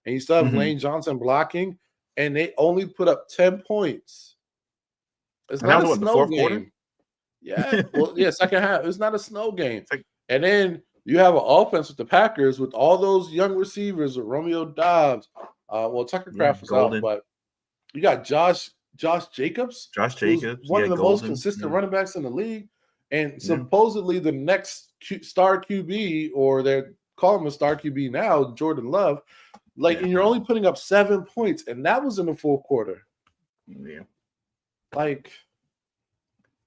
and you still have Lane Johnson blocking, and they only put up 10 points. It's not a snow game. Quarter? Yeah, second half. It's not a snow game. And then you have an offense with the Packers with all those young receivers with Romeo Doubs. Tucker Kraft was out, but you got Josh Jacobs. Who's one of the most consistent running backs in the league, and supposedly the next star QB, or they're calling him a star QB now, Jordan Love. And you're only putting up 7 points, and that was in the fourth quarter. Yeah.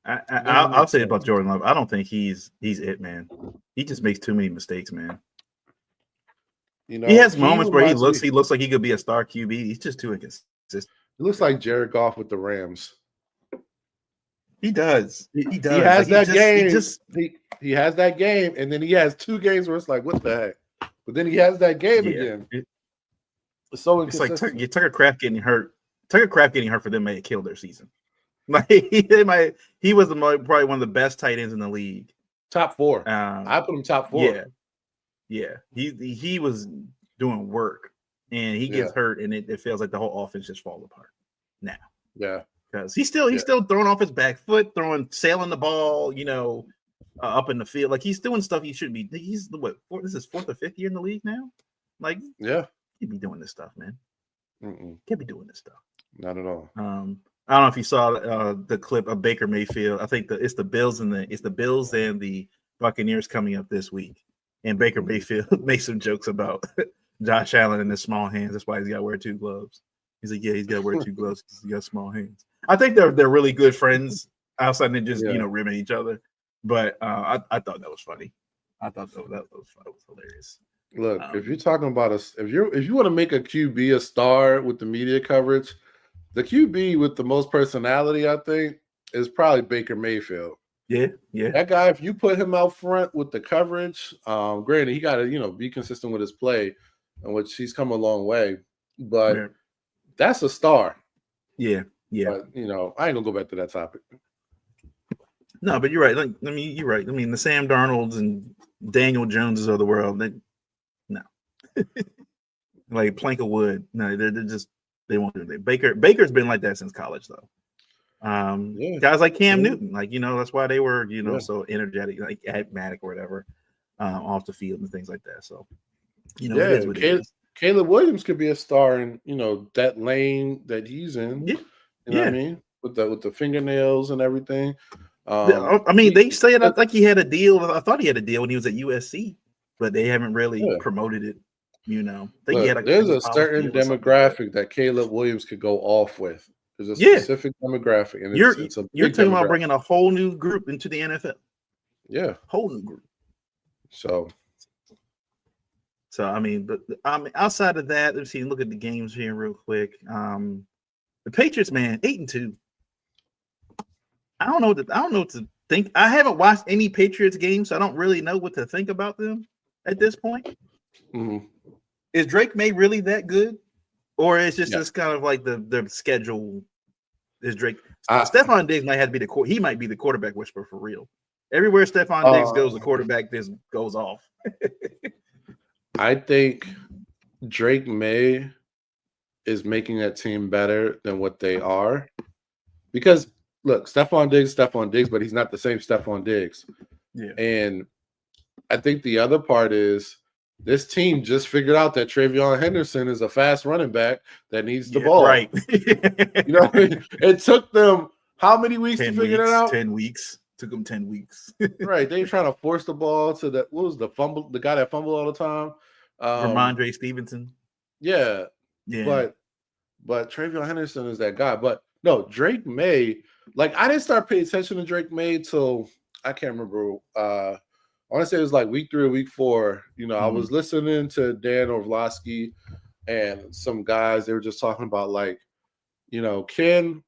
I'll say about Jordan Love. I don't think he's it, man. He just makes too many mistakes, man. He has moments where he looks like he could be a star QB. He's just too inconsistent. He looks like Jared Goff with the Rams. He does. He does. He has that game. He has that game, and then he has 2 games where it's like, what the heck? But then he has that game again. It's so inconsistent. It's like Tucker Kraft getting hurt. Tucker Kraft getting hurt for them may have killed their season. He was probably one of the best tight ends in the league. Top 4. I put him top 4. Yeah. He was doing work, and he gets hurt, and it feels like the whole offense just falls apart now. Yeah, because he's still throwing off his back foot, sailing the ball, up in the field. Like he's doing stuff he shouldn't be. He's this is 4th or 5th year in the league now. Like, can't be doing this stuff, man. Can't be doing this stuff. Not at all. I don't know if you saw the clip of Baker Mayfield. I think it's the Bills and the Buccaneers coming up this week, and Baker Mayfield makes some jokes about Josh Allen and his small hands. That's why he's got to wear 2 gloves. He's like, he's got to wear 2 gloves because he's got small hands. I think they're really good friends outside of just ribbing each other. But I thought that was funny. I thought that was hilarious. Look, if you're talking about if you want to make a QB a star with the media coverage, the QB with the most personality, I think, is probably Baker Mayfield. Yeah. That guy, if you put him out front with the coverage, granted, he got to, be consistent with his play, in which he's come a long way. But that's a star. Yeah. But, I ain't gonna go back to that topic. No, but you're right. You're right. The Sam Darnolds and Daniel Joneses of the world, no. Like plank of wood. No, they won't do it. Baker's been like that since college, though. Guys like Cam Newton, that's why they were, so energetic, like asthmatic or whatever, off the field and things like that. So, it is what it is. Caleb Williams could be a star in, that lane that he's in. Yeah. You know what I mean? With the fingernails and everything. They say it like he had a deal. I thought he had a deal when he was at USC, but they haven't really promoted it. There's a certain demographic that Caleb Williams could go off with. There's a specific demographic, and you're talking about bringing a whole new group into the NFL. Yeah, whole new group. So outside of that, let's see. Look at the games here real quick. The Patriots, man, 8-2. I don't know what to think. I haven't watched any Patriots games, so I don't really know what to think about them at this point. Mm-hmm. Is Drake May really that good? Or it's just kind of like the schedule is Drake. I, Stephon Diggs might have to be he might be the quarterback whisperer for real. Everywhere Stephon Diggs goes, the quarterback just goes off. I think Drake May is making that team better than what they are. Because look, Stephon Diggs, but he's not the same Stephon Diggs. Yeah. And I think the other part is this team just figured out that Travion Henderson is a fast running back that needs the ball. Right. You know what I mean? It took them how many weeks to figure that out? 10 weeks. Took them 10 weeks. Right. They were trying to force the ball to what was the fumble, the guy that fumbled all the time? Ramondre Stevenson. Yeah. But Travion Henderson is that guy. But no, Drake May, like I didn't start paying attention to Drake May till I can't remember. I want to say it was like week 3 or week 4. You know, I was listening to Dan Orlovsky and some guys. They were just talking about like, you know, can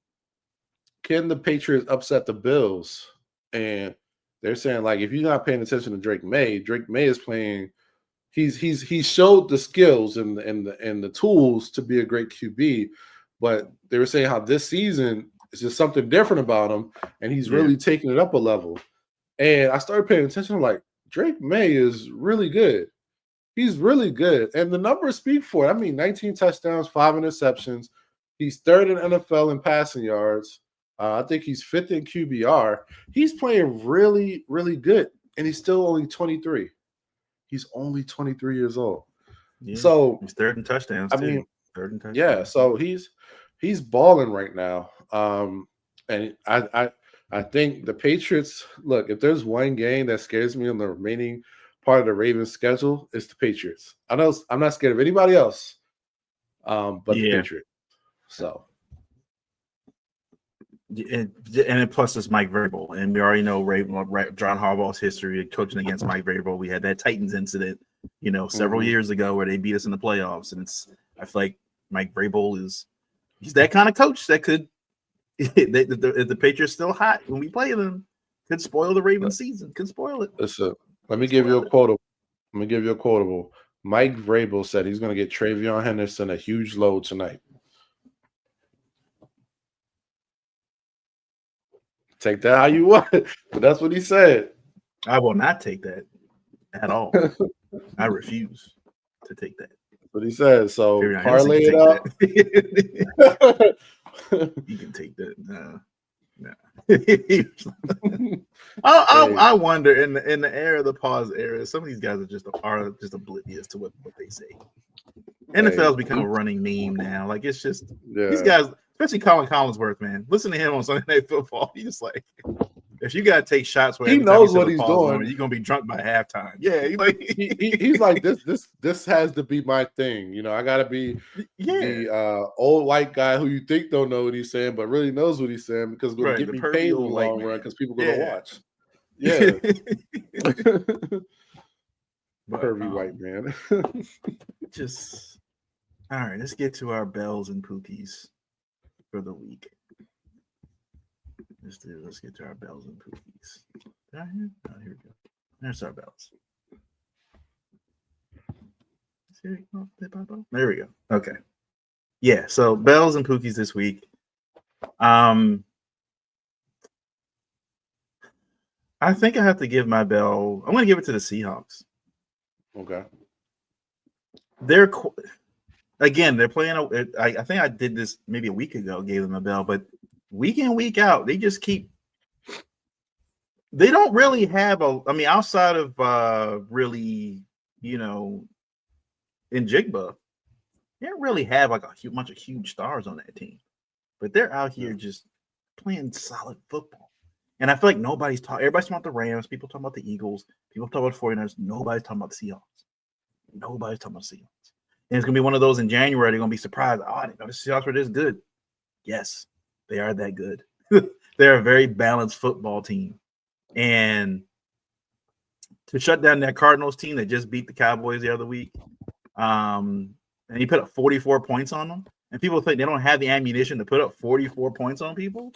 the Patriots upset the Bills? And they're saying like, if you're not paying attention to Drake May is playing. He's showed the skills and the tools to be a great QB, but they were saying how this season is just something different about him, and he's really taking it up a level. And I started paying attention. I'm like, Drake May is really good. He's really good. And the numbers speak for it. I mean, 19 touchdowns, 5 interceptions. He's 3rd in NFL in passing yards. I think he's 5th in QBR. He's playing really, really good. And he's still only 23. He's only 23 years old. Yeah, so he's 3rd in touchdowns. I mean, 3rd in touchdowns. Yeah, so he's balling right now. And I think the Patriots, look, if there's one game that scares me on the remaining part of the Ravens schedule, it's the Patriots. I know I'm not scared of anybody else, but the Patriots. So. And plus it's Mike Vrabel, and we already know John Harbaugh's history of coaching against Mike Vrabel. We had that Titans incident, you know, several years ago where they beat us in the playoffs, and I feel like Mike Vrabel he's that kind of coach that could, if the Patriots still hot when we play them, could spoil the Ravens season, could spoil it. Listen, let me give you a quotable. Mike Vrabel said he's going to get Travion Henderson a huge load tonight. Take that how you want, but that's what he said. I will not take that at all. I refuse to take that. That's what he said. So parlay it up. You can take that. No. I wonder in the era of the pause era, some of these guys are just oblivious to what they say. NFL's become a running meme now. Like it's just these guys. Especially Colin Collinsworth, man. Listen to him on Sunday Night Football. He's just like, if you gotta take shots where he knows what he's doing, you're gonna be drunk by halftime. Yeah, he's like this has to be my thing. You know, I gotta be the old white guy who you think don't know what he's saying, but really knows what he's saying because it's gonna get me paid in the long run because people are gonna watch. Yeah, pervy white man. Just all right. Let's get to our bells and pookies for the week. Let's get to our bells and pookies. Oh, here we go. There's our bells. There we go. Okay. Yeah, so bells and pookies this week. I think I have to give my bell. I'm going to give it to the Seahawks. Okay. They're playing. I think I did this maybe a week ago. Gave them a bell, but week in week out, they just keep. They don't really have outside of really, you know, in Jigba, they don't really have like a bunch of huge stars on that team, but they're out here just playing solid football. And I feel like nobody's talking. Everybody's talking about the Rams. People talking about the Eagles. People talking about the 49ers. Nobody's talking about the Seahawks. Nobody's talking about the Seahawks. And it's going to be one of those in January. They're going to be surprised. Oh, I didn't know the Seahawks were this good. Yes, they are that good. They're a very balanced football team. And to shut down that Cardinals team that just beat the Cowboys the other week, and he put up 44 points on them, and people think they don't have the ammunition to put up 44 points on people.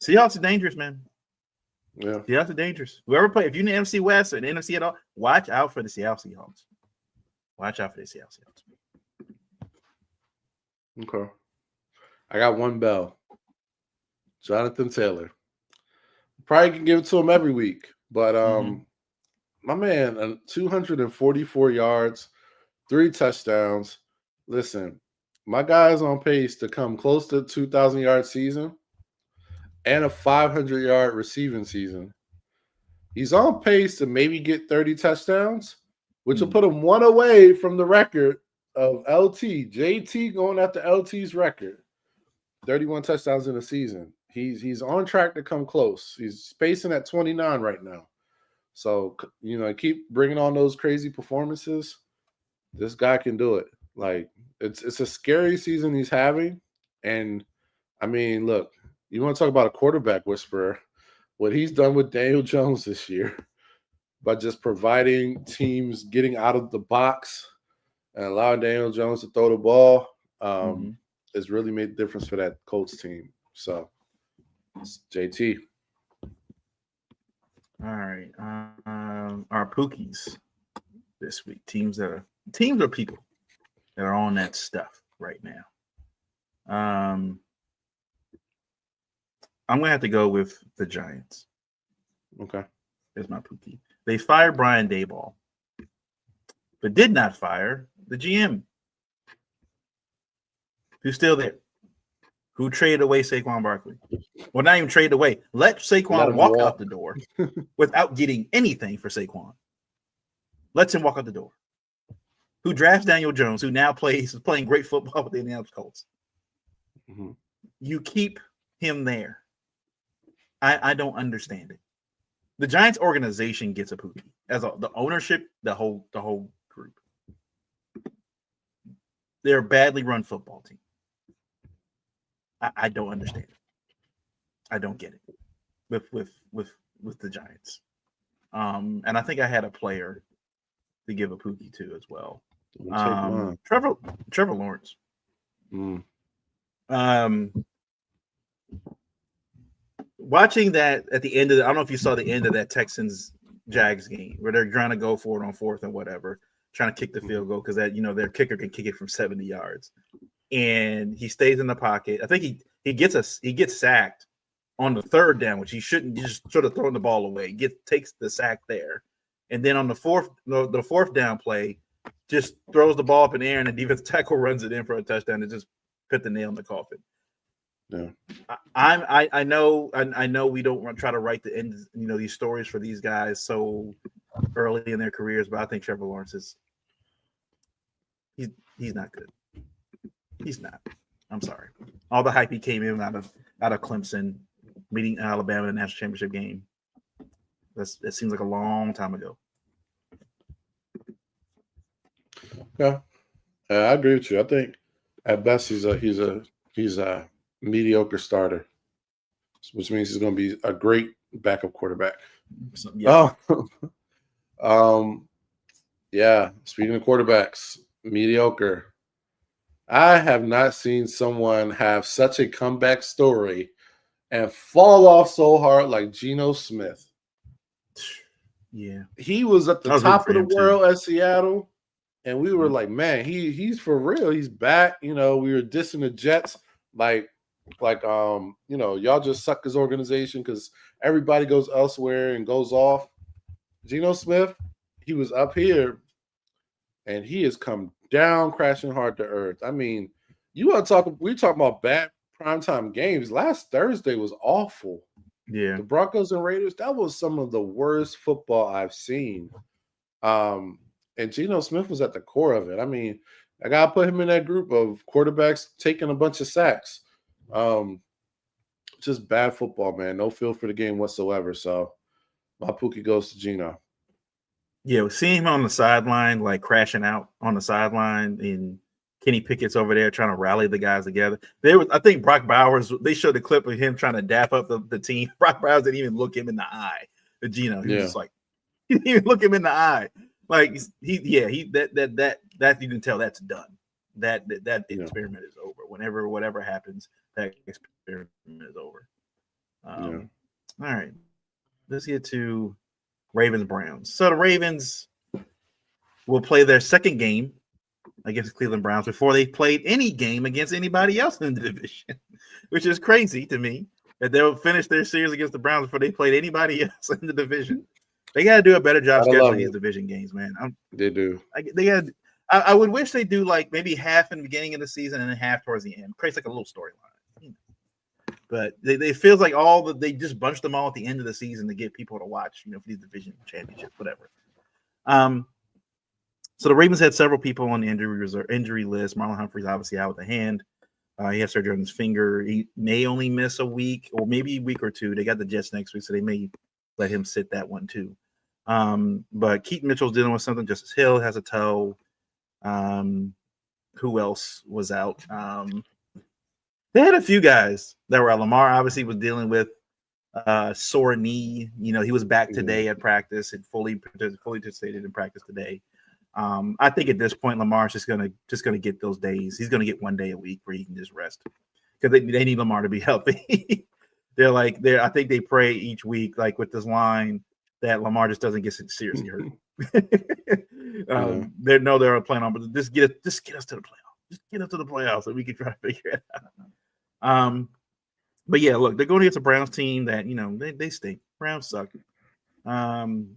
Seahawks are dangerous, man. Yeah. Seahawks are dangerous. Whoever play, if you're in the NFC West or the NFC at all, watch out for the Seattle Seahawks. Watch out for the Seattle Seahawks. Okay. I got one bell. Jonathan Taylor. Probably can give it to him every week. But my man, 244 yards, 3 touchdowns. Listen, my guy's on pace to come close to 2,000-yard season and a 500-yard receiving season. He's on pace to maybe get 30 touchdowns, which will put him one away from the record of LT. JT going after LT's record. 31 touchdowns in a season. He's on track to come close. He's spacing at 29 right now. So, keep bringing on those crazy performances. This guy can do it. Like, it's a scary season he's having. And, I mean, look, you want to talk about a quarterback whisperer. What he's done with Daniel Jones this year by just providing teams getting out of the box and allowing Daniel Jones to throw the ball has really made a difference for that Colts team. So, it's JT. All right. Our Pookeys this week. Teams or people that are on that stuff right now. I'm gonna have to go with the Giants. Okay. There's my Pookie. They fired Brian Daboll, but did not fire the GM, who's still there, who traded away Saquon Barkley. Well, not even traded away. Let Saquon walk out the door without getting anything for Saquon. Lets him walk out the door. Who drafts Daniel Jones, who now is playing great football with the Indianapolis Colts. You keep him there. I don't understand it. The Giants organization gets a Pookie as the ownership, the whole group. They're a badly run football team. I don't understand it. I don't get it with the Giants. And I think I had a player to give a Pookie to as well. Trevor Lawrence. Watching that at the end of I don't know if you saw the end of that Texans Jags game where they're trying to go for it on 4th and whatever, trying to kick the field goal because that their kicker can kick it from 70 yards, and he stays in the pocket. I think he gets sacked on the 3rd down, which he shouldn't. Just sort of throwing the ball away. Takes the sack there, and then on the 4th down play, just throws the ball up in the air, and the defensive tackle runs it in for a touchdown and just put the nail in the coffin. Yeah. I know we don't want to try to write the end, these stories for these guys so early in their careers, but I think Trevor Lawrence he's not good. He's not. I'm sorry. All the hype he came in out of Clemson, meeting Alabama in the national championship game. That seems like a long time ago. Yeah, I agree with you. I think at best he's a mediocre starter, which means he's going to be a great backup quarterback. Yeah. Yeah. Speaking of quarterbacks, mediocre. I have not seen someone have such a comeback story and fall off so hard like Geno Smith. Yeah. He was at the top of the world at Seattle, and we were like, man, he's for real. He's back. We were dissing the Jets y'all just suck his organization because everybody goes elsewhere and goes off. Geno Smith, he was up here, and he has come down crashing hard to earth. I mean, we're talking about bad primetime games. Last Thursday was awful. Yeah. The Broncos and Raiders, that was some of the worst football I've seen. And Geno Smith was at the core of it. I mean, I got to put him in that group of quarterbacks taking a bunch of sacks. Just bad football, man. No feel for the game whatsoever. So my Pookie goes to Geno. Yeah, seeing him on the sideline, like crashing out on the sideline, and Kenny Pickett's over there trying to rally the guys together. I think Brock Bowers, they showed a clip of him trying to dap up the team. Brock Bowers didn't even look him in the eye. Geno, he was just like, he didn't even look him in the eye. Like that you can tell that's done. That experiment is over. Whatever happens, that experiment is over. All right, let's get to Ravens Browns. So the Ravens will play their second game against the Cleveland Browns before they played any game against anybody else in the division, which is crazy to me that they'll finish their series against the Browns before they played anybody else in the division. They got to do a better job scheduling these division games, man. They do. They got. I would wish they do like maybe half in the beginning of the season and then half towards the end. Creates like a little storyline. But they feels like they just bunched them all at the end of the season to get people to watch, for these division championships, whatever. So the Ravens had several people on the injury list. Marlon Humphrey's obviously out with a hand. He has surgery on his finger. He may only miss a week or maybe a week or two. They got the Jets next week, so they may let him sit that one too. But Keaton Mitchell's dealing with something. Justice Hill has a toe. Who else was out? They had a few guys that were out. Lamar obviously was dealing with sore knee. He was back today at practice and fully participated in practice today. I think at this point, Lamar's just gonna get those days. He's gonna get one day a week where he can just rest because they need Lamar to be healthy. I think they pray each week, like with this line, that Lamar just doesn't get seriously hurt. They know they're playing on, but just get us to the playoffs. Just get us to the playoffs so we can try to figure it out. But yeah, look, they're going against a Browns team that they stink. Browns suck.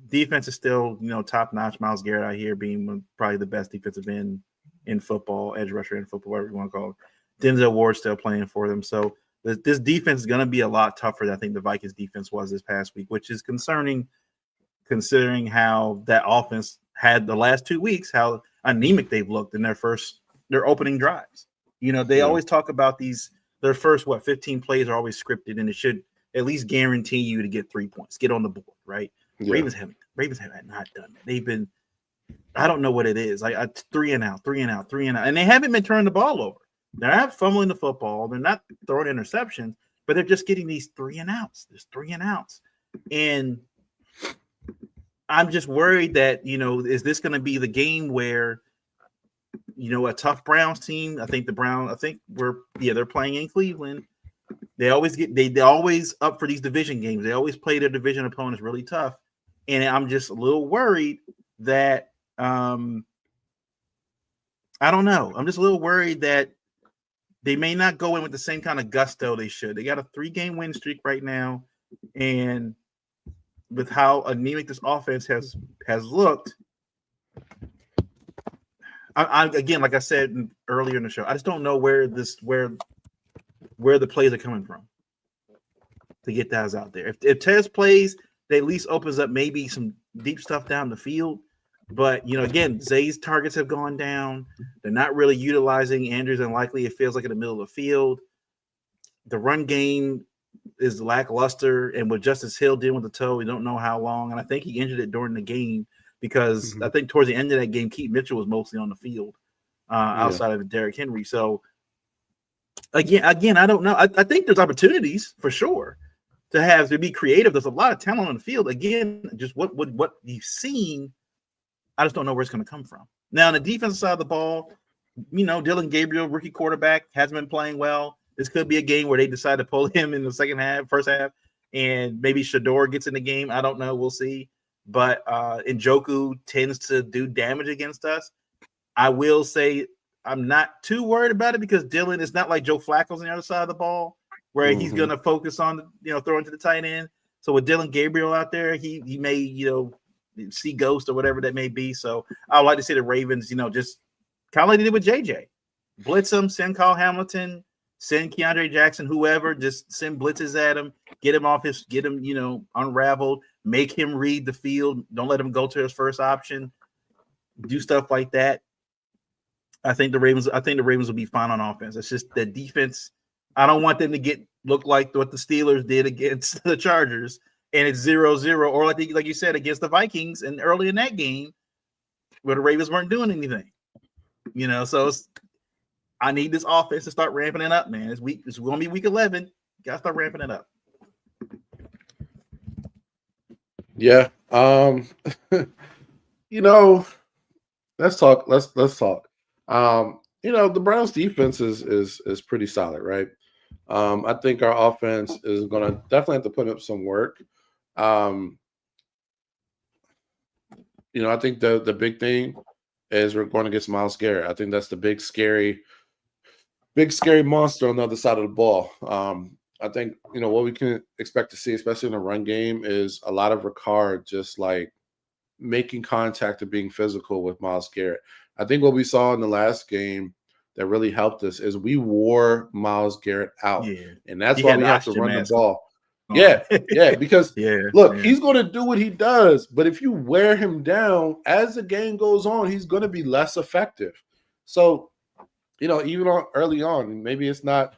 Defense is still top notch. Myles Garrett out here being probably the best defensive end in football, edge rusher in football, whatever you want to call it. Denzel Ward still playing for them, so this defense is going to be a lot tougher than I think the Vikings defense was this past week, which is concerning considering how that offense had the last 2 weeks, how anemic they've looked in their opening drives. They always talk about their first 15 plays are always scripted, and it should at least guarantee you to get 3 points, get on the board, right? Yeah. Ravens have not done that. They've been, I don't know what it is, like 3 and out, and they haven't been turning the ball over. They're not fumbling the football, they're not throwing interceptions, but they're just getting these 3 and outs. There's 3 and outs, and I'm just worried that is this going to be the game where a tough Browns team? I think they're playing in Cleveland. They always up for these division games. They always play their division opponents really tough. And I'm just a little worried that I don't know. I'm just a little worried that they may not go in with the same kind of gusto they should. They got a 3-game win streak right now, and with how anemic this offense has looked, I again, like I said earlier in the show, I just don't know where the plays are coming from to get guys out there. If Tez plays, that at least opens up maybe some deep stuff down the field. But again, Zay's targets have gone down. They're not really utilizing Andrews, and likely it feels like in the middle of the field. The run game is lackluster, and with Justice Hill dealing with the toe, we don't know how long. And I think he injured it during the game because I think towards the end of that game, Keaton Mitchell was mostly on the field outside of Derrick Henry. So again, I don't know. I think there's opportunities for sure to be creative. There's a lot of talent on the field. Again, just what you've seen, I just don't know where it's going to come from. Now, on the defensive side of the ball, Dylan Gabriel, rookie quarterback, hasn't been playing well. This could be a game where they decide to pull him in the first half, and maybe Shador gets in the game. I don't know. We'll see. But Njoku tends to do damage against us. I will say I'm not too worried about it because Dylan is not like Joe Flacco's on the other side of the ball where he's going to focus on, throwing to the tight end. So with Dylan Gabriel out there, he may, see ghost or whatever that may be. So I would like to see the Ravens, just kind of like they did with JJ. Blitz him, send Kyle Hamilton, send Keandre Jackson, whoever, just send blitzes at him, get him, unraveled, make him read the field. Don't let him go to his first option. Do stuff like that. I think the Ravens will be fine on offense. It's just the defense. I don't want them to look like what the Steelers did against the Chargers, and it's 0-0, or like you said, against the Vikings and early in that game where the Ravens weren't doing anything. So I need this offense to start ramping it up, man. It's going to be week 11. You got to start ramping it up. Yeah. Let's talk. Let's talk. The Browns defense is pretty solid, right? I think our offense is going to definitely have to put up some work. I think the big thing is we're going against Myles Garrett. I think that's the big scary monster on the other side of the ball. I think what we can expect to see, especially in the run game, is a lot of Ricard just like making contact and being physical with Myles Garrett. I think what we saw in the last game that really helped us is we wore Myles Garrett out, Yeah. and that's He why had we the have to oxygen run the mask ball. on. Yeah, because Yeah. look, Yeah. he's going to do what he does, but if you wear him down as the game goes on, he's going to be less effective. So, even early on, maybe it's not,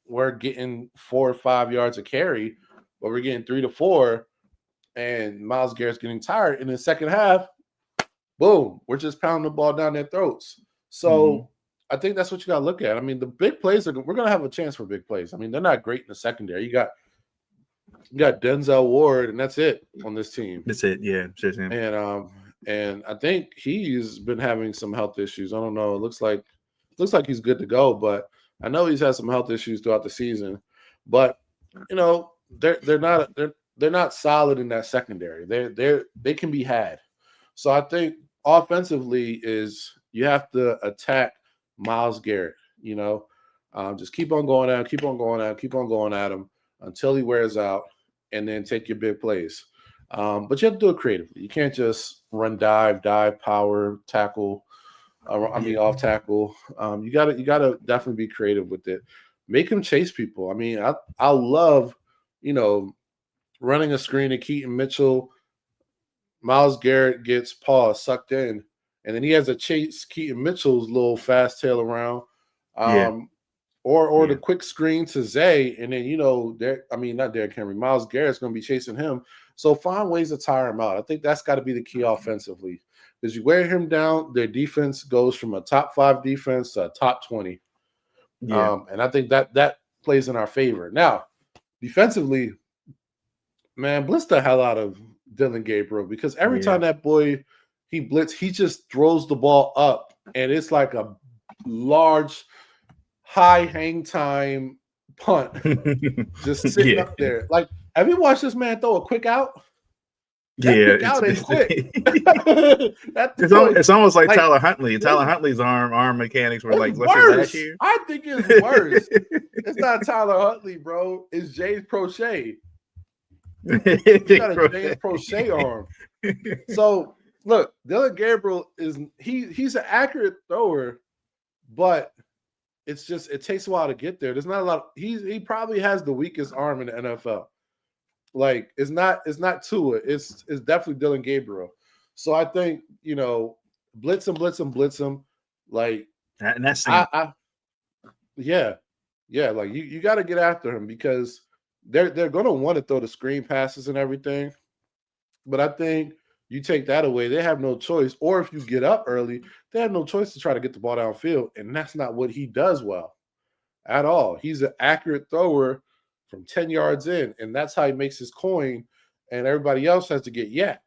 we're getting 4 or 5 yards a carry, but we're getting 3 to 4, and Myles Garrett's getting tired. In the second half, boom, we're just pounding the ball down their throats. Mhm. So I think that's what you got to look at. I mean, the big plays we're going to have a chance for big plays. I mean, they're not great in the secondary. You got Denzel Ward, and that's it on this team. That's it. Yeah, just him. And I think he's been having some health issues. I don't know. It looks like he's good to go, but I know he's had some health issues throughout the season. But they're not solid in that secondary. They can be had. So I think offensively is you have to attack Myles Garrett. Just keep on going at him, keep on going at him, keep on going at him until he wears out, and then take your big plays. But you have to do it creatively. You can't just run dive, power, tackle. Off tackle. You gotta definitely be creative with it. Make him chase people. I mean, I love, running a screen to Keaton Mitchell. Myles Garrett gets paws sucked in, and then he has to chase Keaton Mitchell's little fast tail around. Yeah. Or Yeah. the quick screen to Zay, and then not Derrick Henry. Myles Garrett's going to be chasing him. So find ways to tire him out. I think that's got to be the key offensively. Because you wear him down, their defense goes from a top 5 defense to a top 20. Yeah. And I think that plays in our favor. Now, defensively, man, blitz the hell out of Dylan Gabriel, because every Yeah. time that boy he blitz, he just throws the ball up, and it's like a large high hang time punt just sitting Yeah. up there. Like, have you watched this man throw a quick out? That Yeah. quick out ain't quick. That boy, It's almost like like, Tyler Huntley. Tyler Huntley's arm mechanics were like, it's let's say last worse. year. I think it's worse. It's not Tyler Huntley, bro. It's James Prochet. He got a James Prochet arm. So look, Dylan Gabriel he's an accurate thrower, but it takes a while to get there. There's not a lot. He probably has the weakest arm in the NFL. Like, it's not Tua. It's definitely Dylan Gabriel. So I think blitz him. Like, And that's yeah. Like, you got to get after him, because they're gonna want to throw the screen passes and everything. But I think you take that away, they have no choice. Or if you get up early, they have no choice to try to get the ball downfield, and that's not what he does well at all. He's an accurate thrower from 10 yards in, and that's how he makes his coin, and everybody else has to get yak.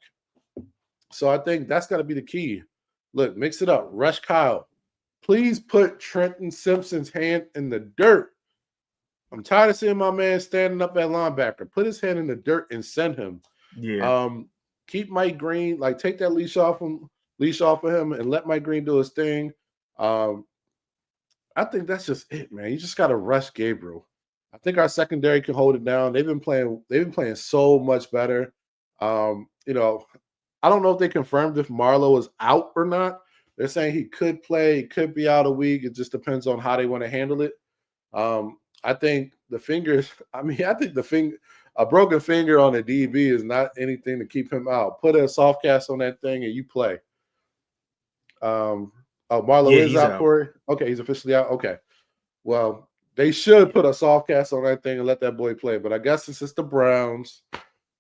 So I think that's got to be the key. Look, mix it up. Rush Kyle. Please put Trenton Simpson's hand in the dirt. I'm tired of seeing my man standing up at linebacker. Put his hand in the dirt and send him. Yeah. Keep Mike Green, like, take that leash off of him and let Mike Green do his thing. I think that's just it, man. You just got to rush Gabriel. I think our secondary can hold it down. They've been playing so much better. I don't know if they confirmed if Marlowe is out or not. They're saying he could play, he could be out a week. It just depends on how they want to handle it. I think the fingers, a broken finger on a DB is not anything to keep him out. Put a soft cast on that thing and you play. Marlowe is He's out, out. Corey. Okay, he's officially out. Okay. Well, they should put a soft cast on that thing and let that boy play. But I guess since it's the Browns,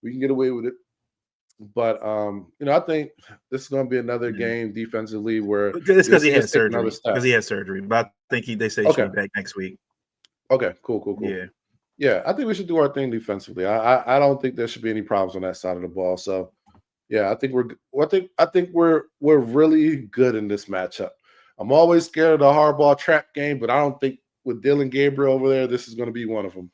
we can get away with it. But I think this is going to be another game defensively where it's because he had surgery. But I think they say he should be back next week. Okay, cool. Yeah, I think we should do our thing defensively. I don't think there should be any problems on that side of the ball. So yeah, I think we're really good in this matchup. I'm always scared of the hardball trap game, but I don't think with Dylan Gabriel over there, this is going to be one of them.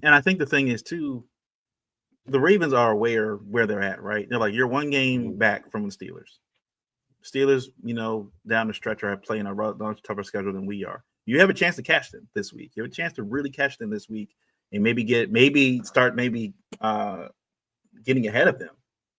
and I think the thing is too, the Ravens are aware where they're at, right? They're like, you're one game back from the Steelers. Steelers, down the stretch are playing a much tougher schedule than we are. You have a chance to catch them this week. You have a chance to really catch them this week and maybe start getting ahead of them.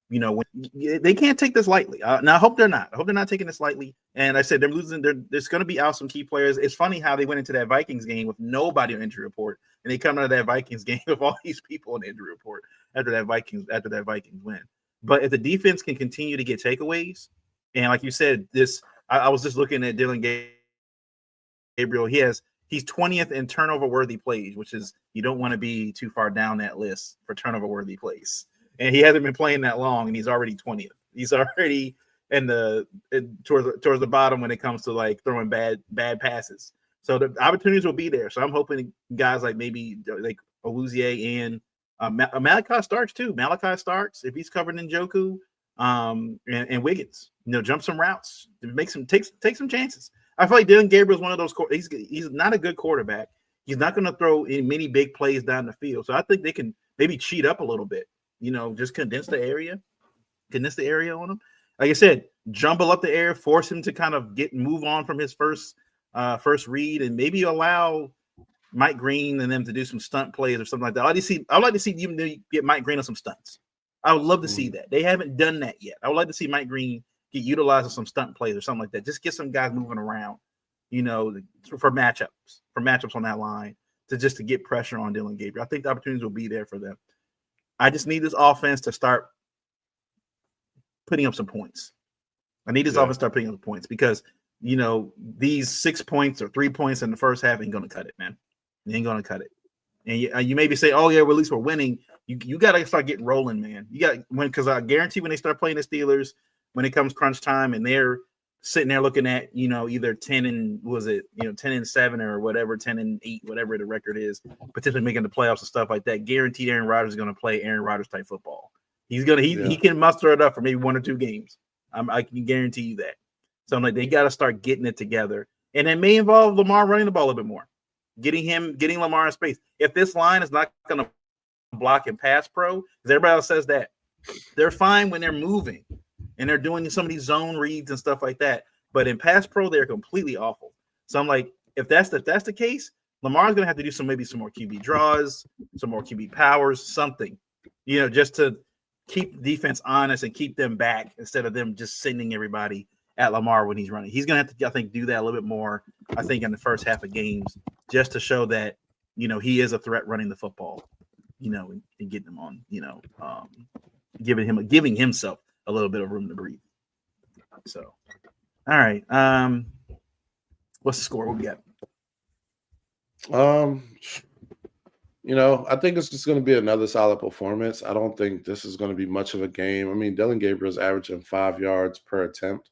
When they can't take this lightly. Now I hope they're not. I hope they're not taking this lightly. And I said they're losing. There's going to be out some key players. It's funny how they went into that Vikings game with nobody on injury report, and they come out of that Vikings game with all these people on the injury report after that Vikings win. But if the defense can continue to get takeaways, and like you said, I was just looking at Dylan Gabriel. He's 20th in turnover worthy plays, which is you don't want to be too far down that list for turnover worthy plays. And he hasn't been playing that long, and he's already 20th. He's already towards the bottom when it comes to like throwing bad passes. So the opportunities will be there. So I'm hoping guys like maybe like Awuzie and Malachi Starks too. Malachi Starks, if he's covered in Njoku, and Wiggins, jump some routes, take some chances. I feel like Dylan Gabriel is one of those. He's not a good quarterback. He's not going to throw in many big plays down the field. So I think they can maybe cheat up a little bit. Just condense the area on him. Like I said, jumble up the air, force him to kind of move on from his first read, and maybe allow Mike Green and them to do some stunt plays or something like that. I'd like to see you get Mike Green on some stunts. I would love to see that. They haven't done that yet. I would like to see Mike Green get utilized on some stunt plays or something like that. Just get some guys moving around, for matchups on that line to get pressure on Dylan Gabriel. I think the opportunities will be there for them. I just need this offense to start putting up some points. I need this offense to start putting up points because, these 6 points or 3 points in the first half ain't going to cut it, man. It ain't going to cut it. And you maybe say, oh, yeah, well, at least we're winning. You got to start getting rolling, man. Because I guarantee when they start playing the Steelers, when it comes crunch time and they're sitting there looking at, either 10 and 7 or whatever, 10 and 8, whatever the record is, potentially making the playoffs and stuff like that. Guaranteed Aaron Rodgers is going to play Aaron Rodgers type football. He can muster it up for maybe 1 or 2 games. I can guarantee you that. So I'm like, they got to start getting it together. And it may involve Lamar running the ball a little bit more, getting Lamar in space. If this line is not going to block and pass pro, because everybody else says that, they're fine when they're moving and they're doing some of these zone reads and stuff like that. But in pass pro, they're completely awful. So I'm like, if that's the case, Lamar's going to have to do maybe some more QB draws, some more QB powers, something, just to keep the defense honest and keep them back instead of them just sending everybody at Lamar when he's running. He's going to have to, I think, do that a little bit more, I think, in the first half of games just to show that, he is a threat running the football, and getting him on, giving himself a little bit of room to breathe. So, all right. What's the score? What we got? I think it's just going to be another solid performance. I don't think this is going to be much of a game. I mean, Dylan Gabriel's averaging 5 yards per attempt,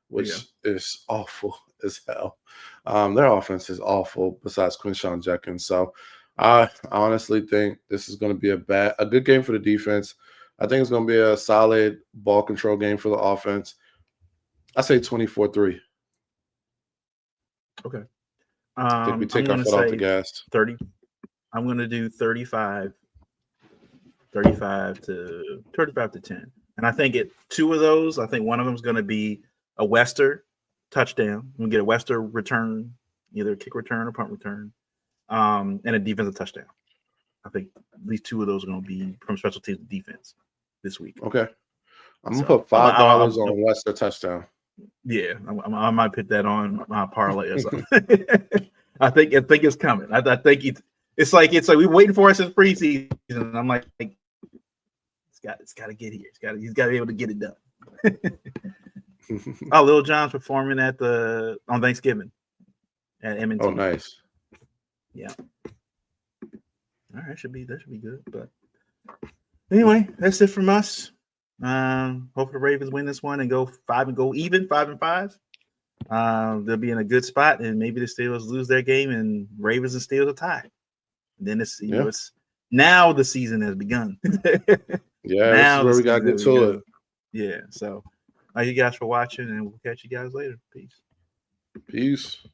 which is awful as hell. Their offense is awful besides Quinshawn Judkins. So I honestly think this is going to be a good game for the defense. I think it's going to be a solid ball control game for the offense. I say 24-3. Okay. I think we take our foot off the gas. 30. I'm going to do 35 to 10. And I think 2 of those, I think one of them is going to be a Wester touchdown. We'll get a Wester return, either a kick return or punt return, and a defensive touchdown. I think at least 2 of those are going to be from special teams defense this week. Okay. I'm going to put $5 on Wester touchdown. Yeah, I might put that on my parlay or something. I think it's coming. I think it's like we're waiting for us in preseason. And I'm like, it's got to get here. He's got to be able to get it done. Lil Jon's performing on Thanksgiving at M&T. Oh, nice. Yeah. All right, that should be good. But anyway, that's it from us. Hope the Ravens win this one and go 5 and 5. They'll be in a good spot, and maybe the Steelers lose their game, and Ravens and Steelers are tied. And then it's now the season has begun. Yeah, this is where we gotta get to it. Yeah. So, thank you guys for watching, and we'll catch you guys later. Peace.